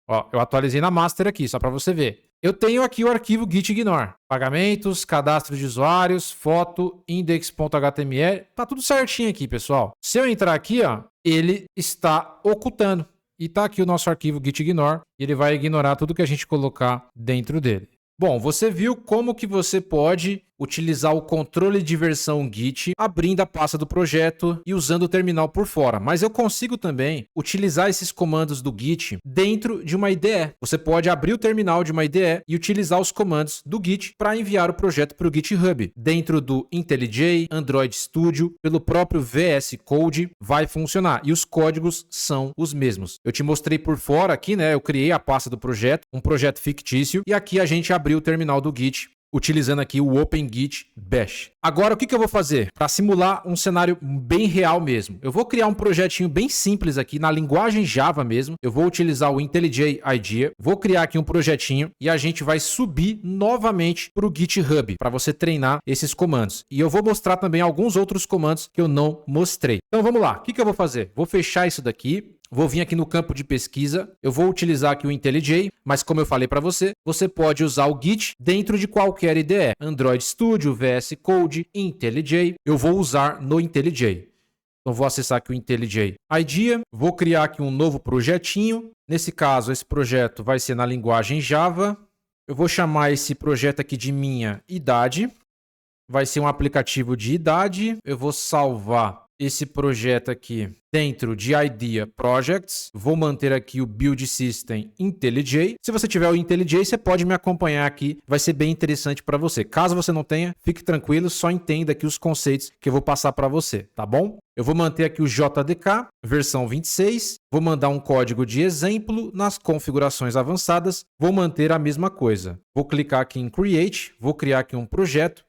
Ó, eu atualizei na master aqui, só para você ver. Eu tenho aqui o arquivo gitignore. Pagamentos, cadastro de usuários, foto, index.html. Tá tudo certinho aqui, pessoal. Se eu entrar aqui, ó, ele está ocultando. E tá aqui o nosso arquivo gitignore. E ele vai ignorar tudo que a gente colocar dentro dele. Bom, você viu como que você pode utilizar o controle de versão Git abrindo a pasta do projeto e usando o terminal por fora. Mas eu consigo também utilizar esses comandos do Git dentro de uma IDE. Você pode abrir o terminal de uma IDE e utilizar os comandos do Git para enviar o projeto para o GitHub. Dentro do IntelliJ, Android Studio, pelo próprio VS Code, vai funcionar. E os códigos são os mesmos. Eu te mostrei por fora aqui, né? Eu criei a pasta do projeto, um projeto fictício, e aqui a gente abriu o terminal do Git utilizando aqui o OpenGit Bash. Agora, o que eu vou fazer? Para simular um cenário bem real mesmo. Eu vou criar um projetinho bem simples aqui, na linguagem Java mesmo. Eu vou utilizar o IntelliJ IDEA, vou criar aqui um projetinho e a gente vai subir novamente para o GitHub, para você treinar esses comandos. E eu vou mostrar também alguns outros comandos que eu não mostrei. Então, vamos lá. O que eu vou fazer? Vou fechar isso daqui. Vou vir aqui no campo de pesquisa, eu vou utilizar aqui o IntelliJ, mas como eu falei para você, você pode usar o Git dentro de qualquer IDE. Android Studio, VS Code, IntelliJ, eu vou usar no IntelliJ. Então vou acessar aqui o IntelliJ IDEA, vou criar aqui um novo projetinho. Nesse caso, esse projeto vai ser na linguagem Java. Eu vou chamar esse projeto aqui de minha idade. Vai ser um aplicativo de idade. Eu vou salvar esse projeto aqui dentro de IDEA Projects. Vou manter aqui o Build System IntelliJ. Se você tiver o IntelliJ, você pode me acompanhar aqui. Vai ser bem interessante para você. Caso você não tenha, fique tranquilo, só entenda aqui os conceitos que eu vou passar para você, tá bom? Eu vou manter aqui o JDK, versão 26. Vou mandar um código de exemplo nas configurações avançadas. Vou manter a mesma coisa. Vou clicar aqui em Create. Vou criar aqui um projeto.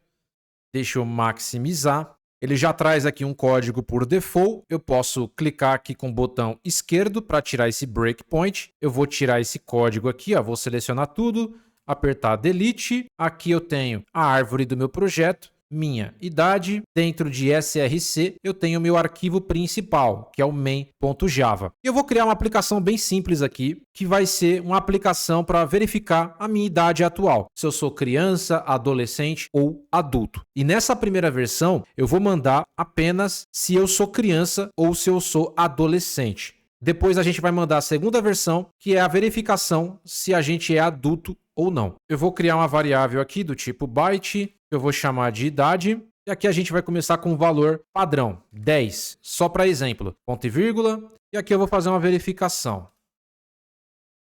Deixa eu maximizar. Ele já traz aqui um código por default. Eu posso clicar aqui com o botão esquerdo para tirar esse breakpoint. Eu vou tirar esse código aqui, ó. Vou selecionar tudo, apertar Delete. Aqui eu tenho a árvore do meu projeto, minha idade. Dentro de src eu tenho o meu arquivo principal, que é o main.java. Eu vou criar uma aplicação bem simples aqui, que vai ser uma aplicação para verificar a minha idade atual, se eu sou criança, adolescente ou adulto. E nessa primeira versão eu vou mandar apenas se eu sou criança ou se eu sou adolescente. Depois a gente vai mandar a segunda versão, que é a verificação se a gente é adulto ou não. Eu vou criar uma variável aqui do tipo byte, eu vou chamar de idade, e aqui a gente vai começar com o valor padrão, 10, só para exemplo, ponto e vírgula, e aqui eu vou fazer uma verificação.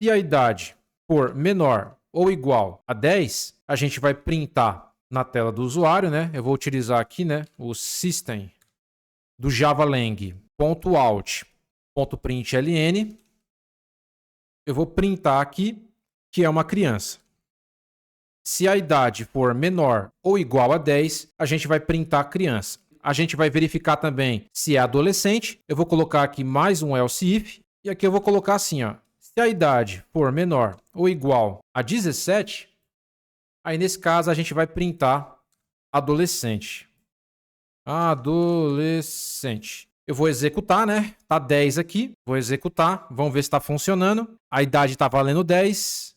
Se a idade for menor ou igual a 10, a gente vai printar na tela do usuário, né? Eu vou utilizar aqui, né, o system do javalang.out.println. Eu vou printar aqui que é uma criança. Se a idade for menor ou igual a 10, a gente vai printar criança. A gente vai verificar também se é adolescente. Eu vou colocar aqui mais um else if. E aqui eu vou colocar assim, ó. Se a idade for menor ou igual a 17, aí nesse caso a gente vai printar adolescente. Adolescente. Eu vou executar, né? Tá 10 aqui. Vou executar. Vamos ver se está funcionando. A idade está valendo 10.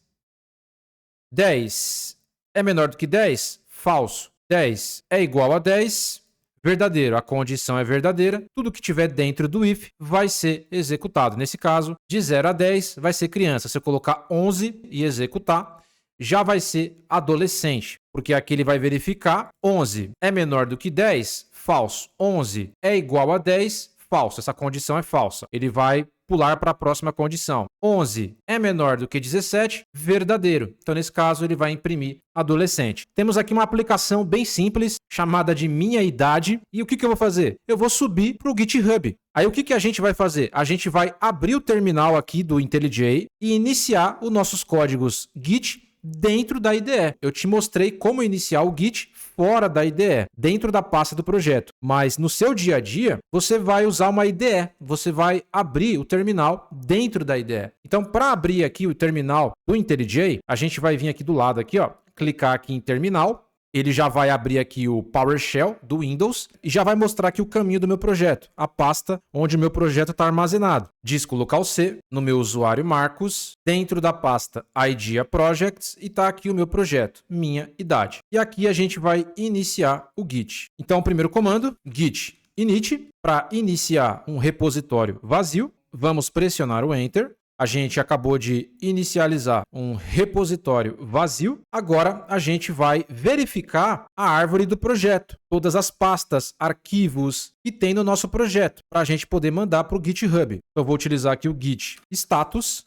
10 é menor do que 10? Falso. 10 é igual a 10? Verdadeiro. A condição é verdadeira. Tudo que tiver dentro do if vai ser executado. Nesse caso, de 0 a 10 vai ser criança. Se eu colocar 11 e executar, já vai ser adolescente. Porque aqui ele vai verificar 11 é menor do que 10? Falso. 11 é igual a 10? Falso. Essa condição é falsa. Ele vai pular para a próxima condição. 11 é menor do que 17, verdadeiro. Então, nesse caso, ele vai imprimir adolescente. Temos aqui uma aplicação bem simples, chamada de minha idade. E o que eu vou fazer? Eu vou subir para o GitHub. Aí, o que a gente vai fazer? A gente vai abrir o terminal aqui do IntelliJ e iniciar os nossos códigos Git dentro da IDE. Eu te mostrei como iniciar o Git fora da IDE, dentro da pasta do projeto. Mas no seu dia a dia, você vai usar uma IDE. Você vai abrir o terminal dentro da IDE. Então, para abrir aqui o terminal do IntelliJ, a gente vai vir aqui do lado aqui, ó, clicar aqui em terminal. Ele já vai abrir aqui o PowerShell do Windows e já vai mostrar aqui o caminho do meu projeto, a pasta onde o meu projeto está armazenado. Disco local C, no meu usuário Marcos, dentro da pasta IDEA Projects e está aqui o meu projeto, minha idade. E aqui a gente vai iniciar o Git. Então, o primeiro comando, git init, para iniciar um repositório vazio. Vamos pressionar o Enter. A gente acabou de inicializar um repositório vazio. Agora a gente vai verificar a árvore do projeto, todas as pastas, arquivos que tem no nosso projeto, para a gente poder mandar para o GitHub. Então, eu vou utilizar aqui o git status,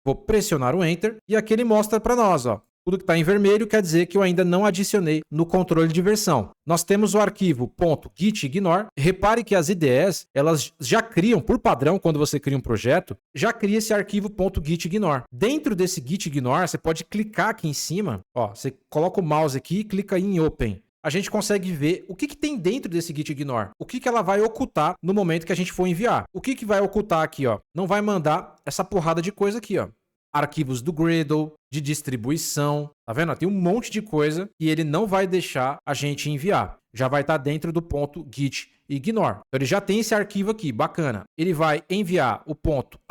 vou pressionar o Enter e aqui ele mostra para nós, ó. Tudo que está em vermelho quer dizer que eu ainda não adicionei no controle de versão. Nós temos o arquivo .gitignore. Repare que as IDEs, elas já criam, por padrão, quando você cria um projeto, já cria esse arquivo .gitignore. Dentro desse gitignore, você pode clicar aqui em cima, ó, você coloca o mouse aqui e clica em Open. A gente consegue ver o que tem dentro desse gitignore, o que ela vai ocultar no momento que a gente for enviar. O que vai ocultar aqui, ó? Não vai mandar essa porrada de coisa aqui, ó. Arquivos do Gradle, de distribuição, tá vendo? Tem um monte de coisa que ele não vai deixar a gente enviar. Já vai estar dentro do .gitignore. Então ele já tem esse arquivo aqui, bacana. Ele vai enviar o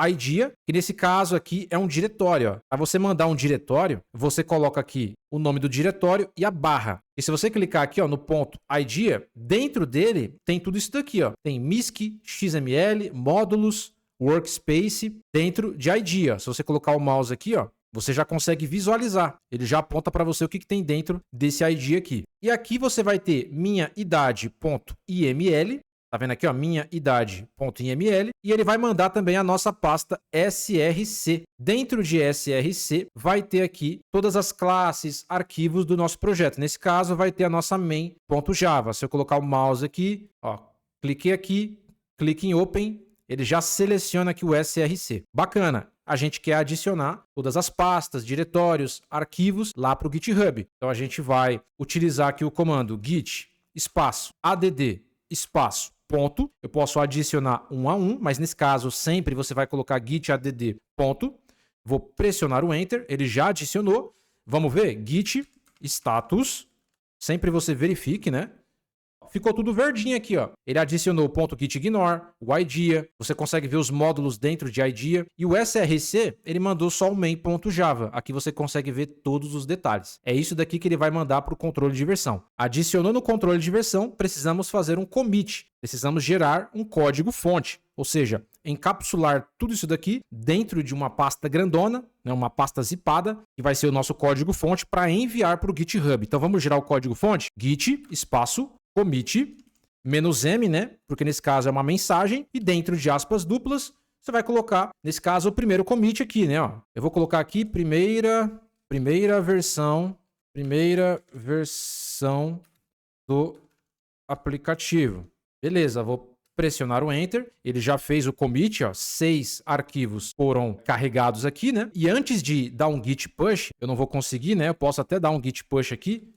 .idea, que nesse caso aqui é um diretório. Para você mandar um diretório, você coloca aqui o nome do diretório e a barra. E se você clicar aqui, ó, no .idea, dentro dele tem tudo isso daqui, ó. Tem MISC, XML, módulos, workspace dentro de IDEA. Se você colocar o mouse aqui, ó, você já consegue visualizar. Ele já aponta para você o que tem dentro desse IDEA aqui. E aqui você vai ter minha idade.iml. Tá vendo aqui, ó, minha idade.iml. E ele vai mandar também a nossa pasta src. Dentro de src vai ter aqui todas as classes, arquivos do nosso projeto. Nesse caso vai ter a nossa main.java. Se eu colocar o mouse aqui, ó, cliquei aqui, clique em Open, ele já seleciona aqui o src. Bacana. A gente quer adicionar todas as pastas, diretórios, arquivos lá para o GitHub. Então a gente vai utilizar aqui o comando git espaço add espaço ponto. Eu posso adicionar um a um, mas nesse caso sempre você vai colocar git add ponto. Vou pressionar o Enter, ele já adicionou. Vamos ver? Git status. Sempre você verifique, né? Ficou tudo verdinho aqui, ó. Ele adicionou o .gitignore, o IDEA, você consegue ver os módulos dentro de IDEA, e o src, ele mandou só o main.java. Aqui você consegue ver todos os detalhes. É isso daqui que ele vai mandar para o controle de versão. Adicionou no controle de versão, precisamos fazer um commit. Precisamos gerar um código fonte, ou seja, encapsular tudo isso daqui dentro de uma pasta grandona, né, uma pasta zipada, que vai ser o nosso código fonte para enviar para o GitHub. Então vamos gerar o código fonte, git espaço commit -m, né? Porque nesse caso é uma mensagem e dentro de aspas duplas você vai colocar, nesse caso, o primeiro commit aqui, né? Ó, eu vou colocar aqui primeira versão do aplicativo. Beleza, vou pressionar o Enter. Ele já fez o commit, ó, 6 arquivos foram carregados aqui, né? E antes de dar um git push, eu não vou conseguir, né? Eu posso até dar um git push aqui.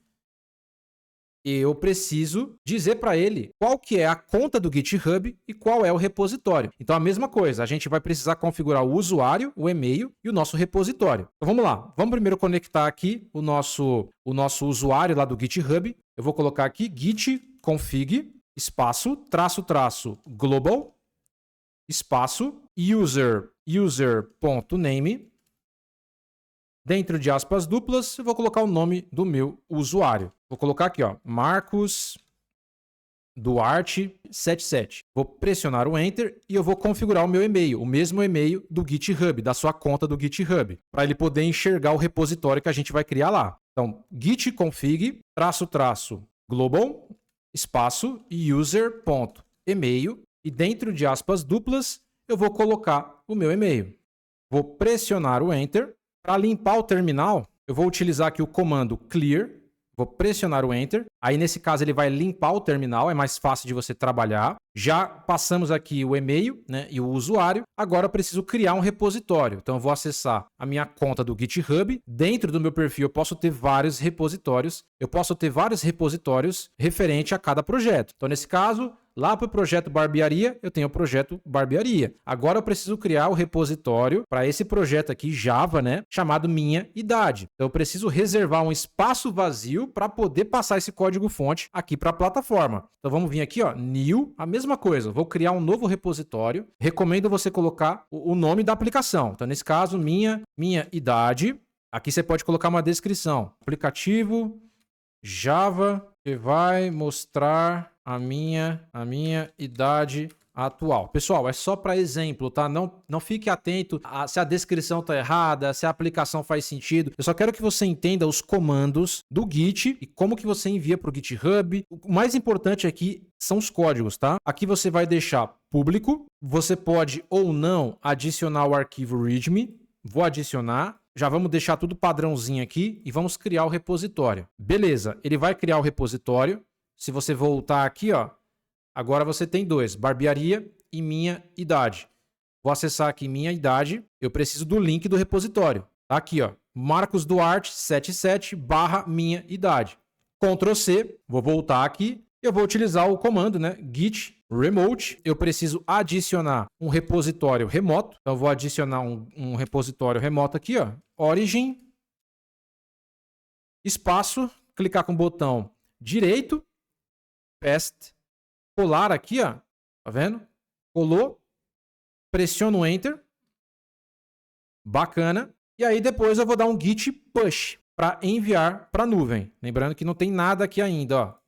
Eu preciso dizer para ele qual que é a conta do GitHub e qual é o repositório. Então, a mesma coisa, a gente vai precisar configurar o usuário, o e-mail e o nosso repositório. Então, vamos lá. Vamos primeiro conectar aqui o nosso usuário lá do GitHub. Eu vou colocar aqui git config, espaço, traço, global, espaço, user.name. Dentro de aspas duplas, eu vou colocar o nome do meu usuário. Vou colocar aqui, ó, Marcos Duarte 77. Vou pressionar o Enter e eu vou configurar o meu e-mail, o mesmo e-mail do GitHub, da sua conta do GitHub, para ele poder enxergar o repositório que a gente vai criar lá. Então, git config, global, espaço, user.email e dentro de aspas duplas, eu vou colocar o meu e-mail. Vou pressionar o Enter. Para limpar o terminal, eu vou utilizar aqui o comando clear, vou pressionar o Enter, aí nesse caso ele vai limpar o terminal, é mais fácil de você trabalhar. Já passamos aqui o e-mail, né, e o usuário, agora eu preciso criar um repositório. Então eu vou acessar a minha conta do GitHub, dentro do meu perfil eu posso ter vários repositórios, referente a cada projeto. Então nesse caso, lá para o projeto Barbearia, eu tenho o projeto Barbearia. Agora eu preciso criar o repositório para esse projeto aqui, Java, né? Chamado Minha Idade. Então eu preciso reservar um espaço vazio para poder passar esse código-fonte aqui para a plataforma. Então vamos vir aqui, ó, New, a mesma coisa. Vou criar um novo repositório. Recomendo você colocar o nome da aplicação. Então nesse caso, Minha Idade. Aqui você pode colocar uma descrição. Aplicativo Java que vai mostrar a minha idade atual. Pessoal, é só para exemplo, tá? Não fique atento se a descrição tá errada, se a aplicação faz sentido. Eu só quero que você entenda os comandos do Git e como que você envia para o GitHub. O mais importante aqui são os códigos, tá? Aqui você vai deixar público. Você pode ou não adicionar o arquivo README. Vou adicionar. Já vamos deixar tudo padrãozinho aqui e vamos criar o repositório. Beleza, ele vai criar o repositório. Se você voltar aqui, ó, agora você tem dois, barbearia e minha idade. Vou acessar aqui minha idade. Eu preciso do link do repositório. Tá aqui, ó, Marcos Duarte 77 / minha idade. Ctrl C, vou voltar aqui. Eu vou utilizar o comando, né, git remote. Eu preciso adicionar um repositório remoto. Então, eu vou adicionar um repositório remoto aqui, ó, origin, espaço, clicar com o botão direito, paste, colar aqui, ó, tá vendo? Colou, pressiono Enter, bacana. E aí depois eu vou dar um git push para enviar para a nuvem. Lembrando que não tem nada aqui ainda, ó.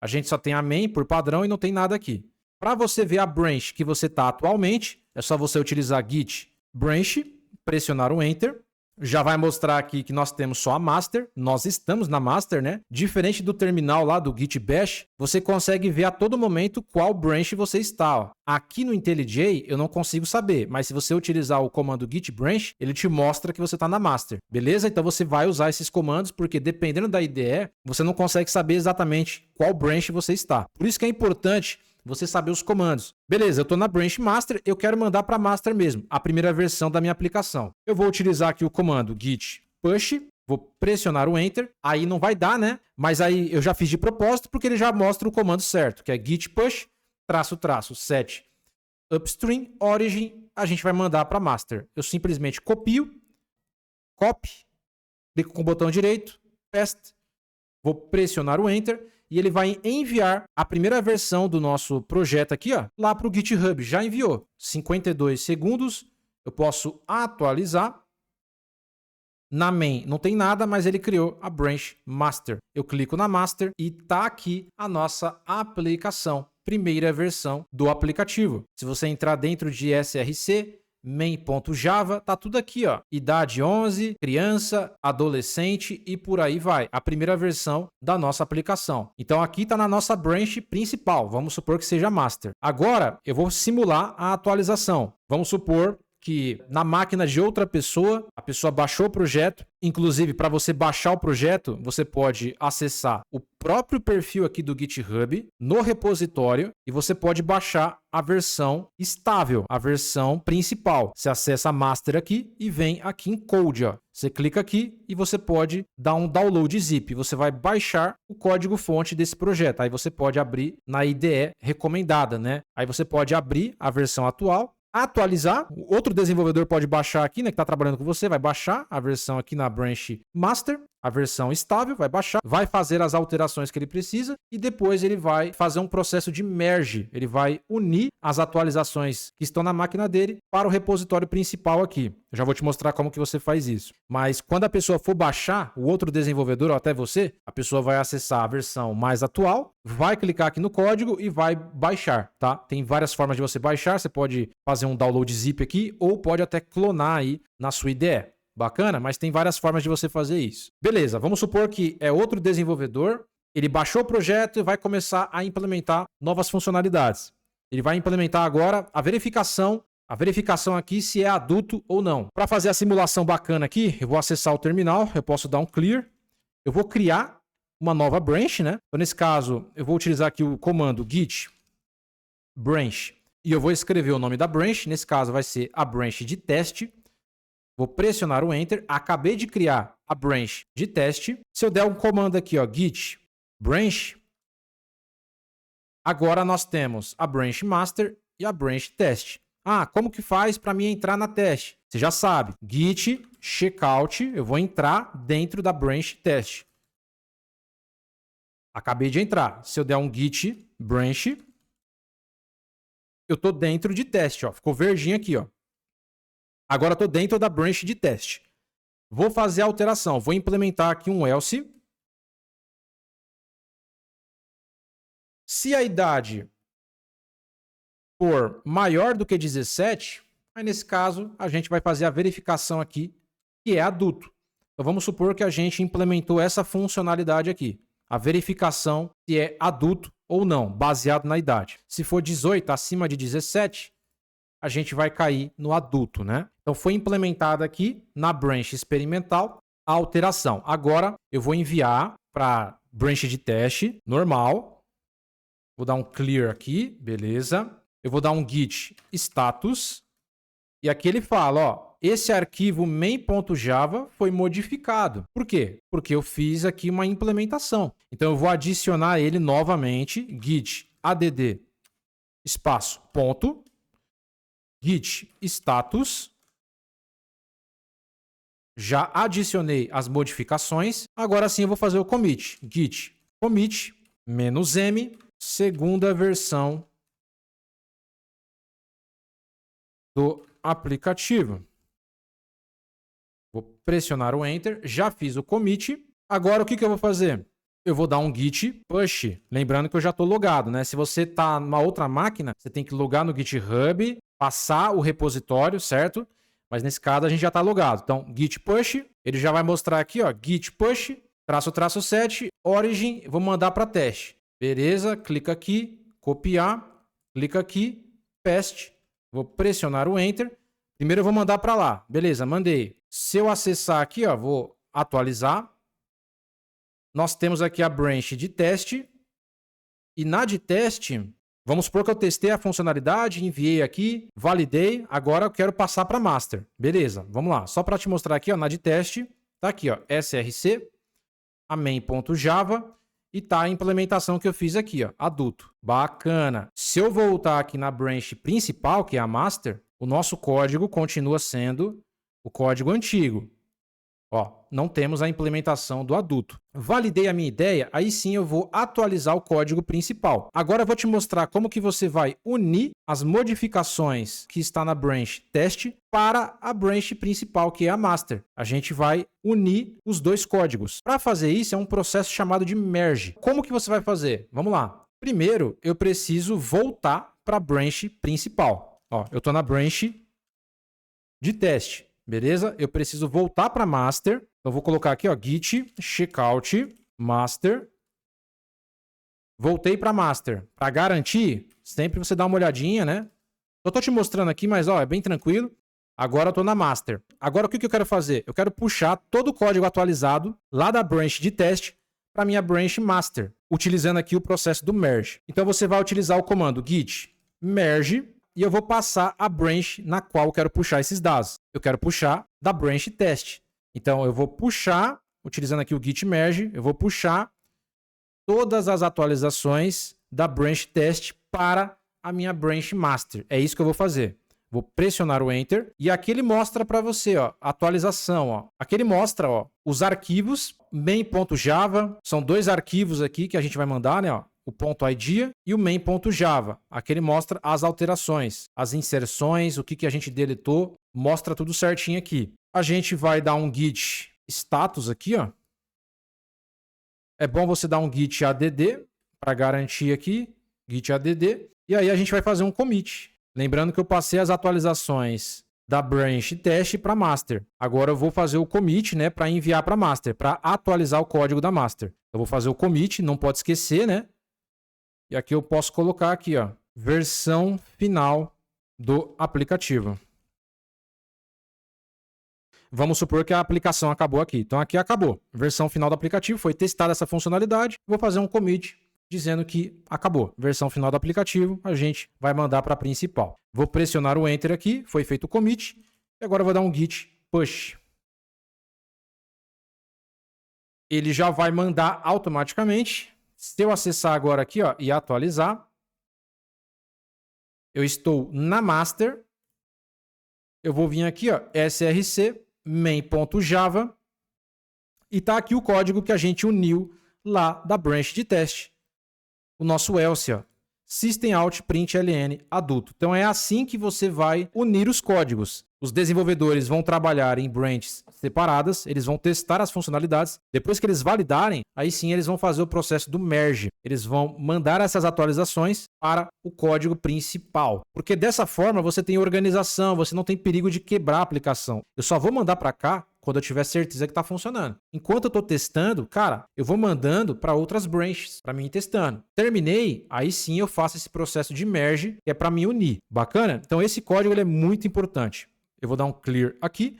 A gente só tem a main por padrão e não tem nada aqui. Para você ver a branch que você está atualmente, é só você utilizar git branch, pressionar o Enter. Já vai mostrar aqui que nós temos só a master. Nós estamos na master, né? Diferente do terminal lá do Git Bash, você consegue ver a todo momento qual branch você está. Ó. Aqui no IntelliJ eu não consigo saber, mas se você utilizar o comando git branch, ele te mostra que você está na master. Beleza? Então você vai usar esses comandos porque dependendo da IDE, você não consegue saber exatamente qual branch você está. Por isso que é importante você saber os comandos. Beleza, eu estou na branch master, eu quero mandar para master mesmo, a primeira versão da minha aplicação. Eu vou utilizar aqui o comando git push, vou pressionar o Enter, aí não vai dar, né? Mas aí eu já fiz de propósito porque ele já mostra o comando certo, que é git push, -- set upstream origin, a gente vai mandar para master. Eu simplesmente copio, copy, clico com o botão direito, paste, vou pressionar o Enter, e ele vai enviar a primeira versão do nosso projeto aqui, ó, lá para o GitHub. Já enviou. 52 segundos. Eu posso atualizar. Na main não tem nada, mas ele criou a branch master. Eu clico na master e tá aqui a nossa aplicação. Primeira versão do aplicativo. Se você entrar dentro de src, main.java, tá tudo aqui, ó. Idade 11, criança, adolescente e por aí vai. A primeira versão da nossa aplicação. Então aqui tá na nossa branch principal. Vamos supor que seja master. Agora eu vou simular a atualização. Vamos supor que na máquina de outra pessoa, a pessoa baixou o projeto. Inclusive, para você baixar o projeto, você pode acessar o próprio perfil aqui do GitHub no repositório e você pode baixar a versão estável, a versão principal. Você acessa a master aqui e vem aqui em code, ó. Você clica aqui e você pode dar um download zip. Você vai baixar o código-fonte desse projeto. Aí você pode abrir na IDE recomendada, né? Aí você pode abrir a versão atual, atualizar, outro desenvolvedor pode baixar aqui, né, que está trabalhando com você, vai baixar a versão aqui na branch master, a versão estável, vai baixar, vai fazer as alterações que ele precisa e depois ele vai fazer um processo de merge, ele vai unir as atualizações que estão na máquina dele para o repositório principal aqui. Eu já vou te mostrar como que você faz isso. Mas quando a pessoa for baixar, o outro desenvolvedor ou até você, a pessoa vai acessar a versão mais atual, vai clicar aqui no código e vai baixar, tá? Tem várias formas de você baixar, você pode fazer um download zip aqui ou pode até clonar aí na sua IDE. Bacana, mas tem várias formas de você fazer isso. Beleza, vamos supor que é outro desenvolvedor, ele baixou o projeto e vai começar a implementar novas funcionalidades. Ele vai implementar agora a verificação aqui se é adulto ou não. Para fazer a simulação bacana aqui, eu vou acessar o terminal, eu posso dar um clear, eu vou criar uma nova branch, né? Então, nesse caso, eu vou utilizar aqui o comando git branch e eu vou escrever o nome da branch, nesse caso vai ser a branch de teste. Vou pressionar o Enter. Acabei de criar a branch de teste. Se eu der um comando aqui, ó, git branch, agora nós temos a branch master e a branch teste. Ah, como que faz para mim entrar na teste? Você já sabe. Git checkout, eu vou entrar dentro da branch teste. Acabei de entrar. Se eu der um git branch, eu estou dentro de teste, ó. Ficou verdinho aqui, ó. Agora estou dentro da branch de teste. Vou fazer a alteração. Vou implementar aqui um else. Se a idade for maior do que 17, aí nesse caso a gente vai fazer a verificação aqui, que é adulto. Então vamos supor que a gente implementou essa funcionalidade aqui, a verificação se é adulto ou não, baseado na idade. Se for 18 acima de 17, a gente vai cair no adulto, né? Então foi implementada aqui na branch experimental a alteração. Agora eu vou enviar para branch de teste normal. Vou dar um clear aqui, beleza. Eu vou dar um git status. E aqui ele fala, ó, esse arquivo main.java foi modificado. Por quê? Porque eu fiz aqui uma implementação. Então eu vou adicionar ele novamente, git add espaço ponto, git status. Já adicionei as modificações. Agora sim eu vou fazer o commit. Git commit -m, segunda versão do aplicativo. Vou pressionar o Enter. Já fiz o commit. Agora o que eu vou fazer? Eu vou dar um git push. Lembrando que eu já estou logado, né? Se você está numa outra máquina, você tem que logar no GitHub, passar o repositório, certo? Mas nesse caso a gente já está logado. Então, git push, ele já vai mostrar aqui, ó, git push, --7, origin, vou mandar para teste. Beleza, clica aqui, copiar, clica aqui, paste, vou pressionar o Enter. Primeiro eu vou mandar para lá. Beleza, mandei. Se eu acessar aqui, ó, vou atualizar. Nós temos aqui a branch de teste. E na de teste, vamos supor que eu testei a funcionalidade, enviei aqui, validei. Agora eu quero passar para master. Beleza, vamos lá. Só para te mostrar aqui, ó, na de teste, tá aqui, ó, src, a main.java e tá a implementação que eu fiz aqui, ó, adulto. Bacana. Se eu voltar aqui na branch principal, que é a master, o nosso código continua sendo o código antigo. Ó, não temos a implementação do adulto. Validei a minha ideia, aí sim eu vou atualizar o código principal. Agora eu vou te mostrar como que você vai unir as modificações que está na branch teste para a branch principal, que é a master. A gente vai unir os dois códigos. Para fazer isso é um processo chamado de merge. Como que você vai fazer? Vamos lá. Primeiro, eu preciso voltar para a branch principal. Ó, eu estou na branch de teste. Beleza? Eu preciso voltar para master. Então, vou colocar aqui, ó, git checkout master. Voltei para master. Para garantir, sempre você dá uma olhadinha, né? Eu tô te mostrando aqui, mas ó, é bem tranquilo. Agora eu tô na master. Agora o que eu quero fazer? Eu quero puxar todo o código atualizado lá da branch de teste para minha branch master, utilizando aqui o processo do merge. Então você vai utilizar o comando git merge. E eu vou passar a branch na qual eu quero puxar esses dados. Eu quero puxar da branch teste. Então, eu vou puxar, utilizando aqui o git merge, eu vou puxar todas as atualizações da branch teste para a minha branch master. É isso que eu vou fazer. Vou pressionar o Enter e aqui ele mostra para você, ó, a atualização. Ó. Aqui ele mostra, ó, os arquivos main.java. São dois arquivos aqui que a gente vai mandar, né? Ó. O .idea e o main.java. Aqui ele mostra as alterações, as inserções, o que a gente deletou, mostra tudo certinho aqui. A gente vai dar um git status aqui, ó. É bom você dar um git add para garantir aqui, git add, e aí a gente vai fazer um commit. Lembrando que eu passei as atualizações da branch teste para master. Agora eu vou fazer o commit, né, para enviar para master, para atualizar o código da master. Eu vou fazer o commit, não pode esquecer, né? E aqui eu posso colocar aqui, ó, versão final do aplicativo. Vamos supor que a aplicação acabou aqui. Então aqui acabou. Versão final do aplicativo, foi testada essa funcionalidade. Vou fazer um commit dizendo que acabou. Versão final do aplicativo, a gente vai mandar para a principal. Vou pressionar o Enter aqui, foi feito o commit. E agora eu vou dar um git push. Ele já vai mandar automaticamente. Se eu acessar agora aqui, ó, e atualizar, eu estou na master. Eu vou vir aqui, ó, src main.java e tá aqui o código que a gente uniu lá da branch de teste. O nosso else, ó, systemout.println adulto. Então é assim que você vai unir os códigos. Os desenvolvedores vão trabalhar em branches separadas, eles vão testar as funcionalidades. Depois que eles validarem, aí sim eles vão fazer o processo do merge. Eles vão mandar essas atualizações para o código principal. Porque dessa forma você tem organização, você não tem perigo de quebrar a aplicação. Eu só vou mandar para cá quando eu tiver certeza que está funcionando. Enquanto eu estou testando, cara, eu vou mandando para outras branches, para mim ir testando. Terminei, aí sim eu faço esse processo de merge, que é para me unir. Bacana? Então esse código ele é muito importante. Eu vou dar um clear aqui.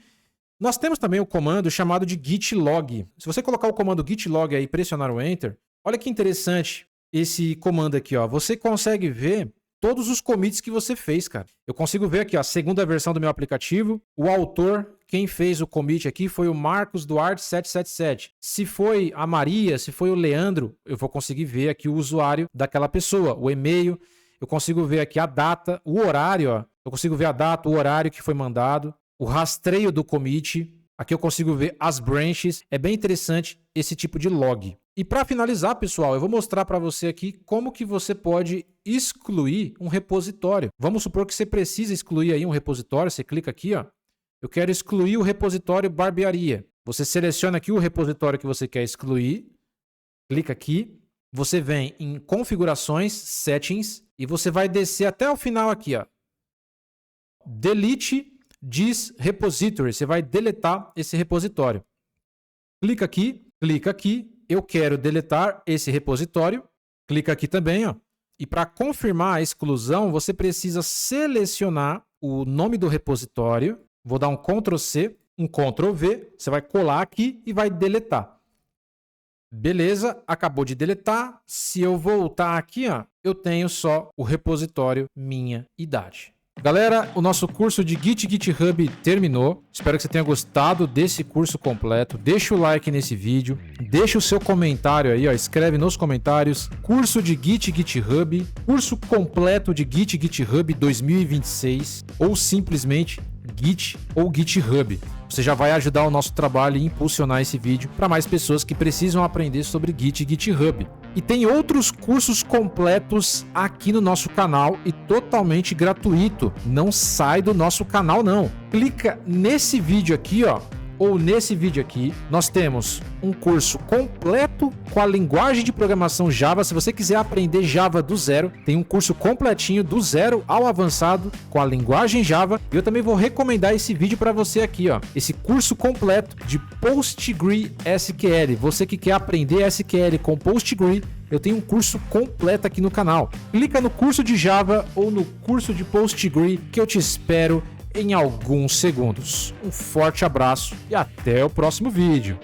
Nós temos também o comando chamado de git log. Se você colocar o comando git log aí e pressionar o enter, olha que interessante esse comando aqui, ó. Você consegue ver todos os commits que você fez, cara. Eu consigo ver aqui, ó, a segunda versão do meu aplicativo. O autor, quem fez o commit aqui foi o Marcos Duarte 777. Se foi a Maria, se foi o Leandro, eu vou conseguir ver aqui o usuário daquela pessoa, o e-mail. Eu consigo ver aqui a data, o horário, ó. Eu consigo ver a data, o horário que foi mandado, o rastreio do commit. Aqui eu consigo ver as branches. É bem interessante esse tipo de log. E para finalizar, pessoal, eu vou mostrar para você aqui como que você pode excluir um repositório. Vamos supor que você precisa excluir aí um repositório. Você clica aqui, ó. Eu quero excluir o repositório barbearia. Você seleciona aqui o repositório que você quer excluir. Clica aqui. Você vem em configurações, settings, e você vai descer até o final aqui, ó. Delete this repository. Você vai deletar esse repositório. Clica aqui. Eu quero deletar esse repositório. Clica aqui também, ó. E para confirmar a exclusão, você precisa selecionar o nome do repositório. Vou dar um Ctrl C, um Ctrl V. Você vai colar aqui e vai deletar. Beleza, acabou de deletar. Se eu voltar aqui, ó, eu tenho só o repositório minha idade. Galera, o nosso curso de Git GitHub terminou. Espero que você tenha gostado desse curso completo. Deixa o like nesse vídeo. Deixa o seu comentário aí, ó. Escreve nos comentários. Curso de Git GitHub. Curso completo de Git GitHub 2026. Ou simplesmente Git ou GitHub. Você já vai ajudar o nosso trabalho e impulsionar esse vídeo para mais pessoas que precisam aprender sobre Git e GitHub. E tem outros cursos completos aqui no nosso canal e totalmente gratuito. Não sai do nosso canal, não. Clica nesse vídeo aqui, ó, ou nesse vídeo aqui. Nós temos um curso completo com a linguagem de programação Java. Se você quiser aprender Java do zero, tem um curso completinho do zero ao avançado com a linguagem Java. E eu também vou recomendar esse vídeo para você aqui, ó. Esse curso completo de PostgreSQL. Você que quer aprender SQL com Postgre, eu tenho um curso completo aqui no canal. Clica no curso de Java ou no curso de Postgre que eu te espero em alguns segundos. Um forte abraço e até o próximo vídeo.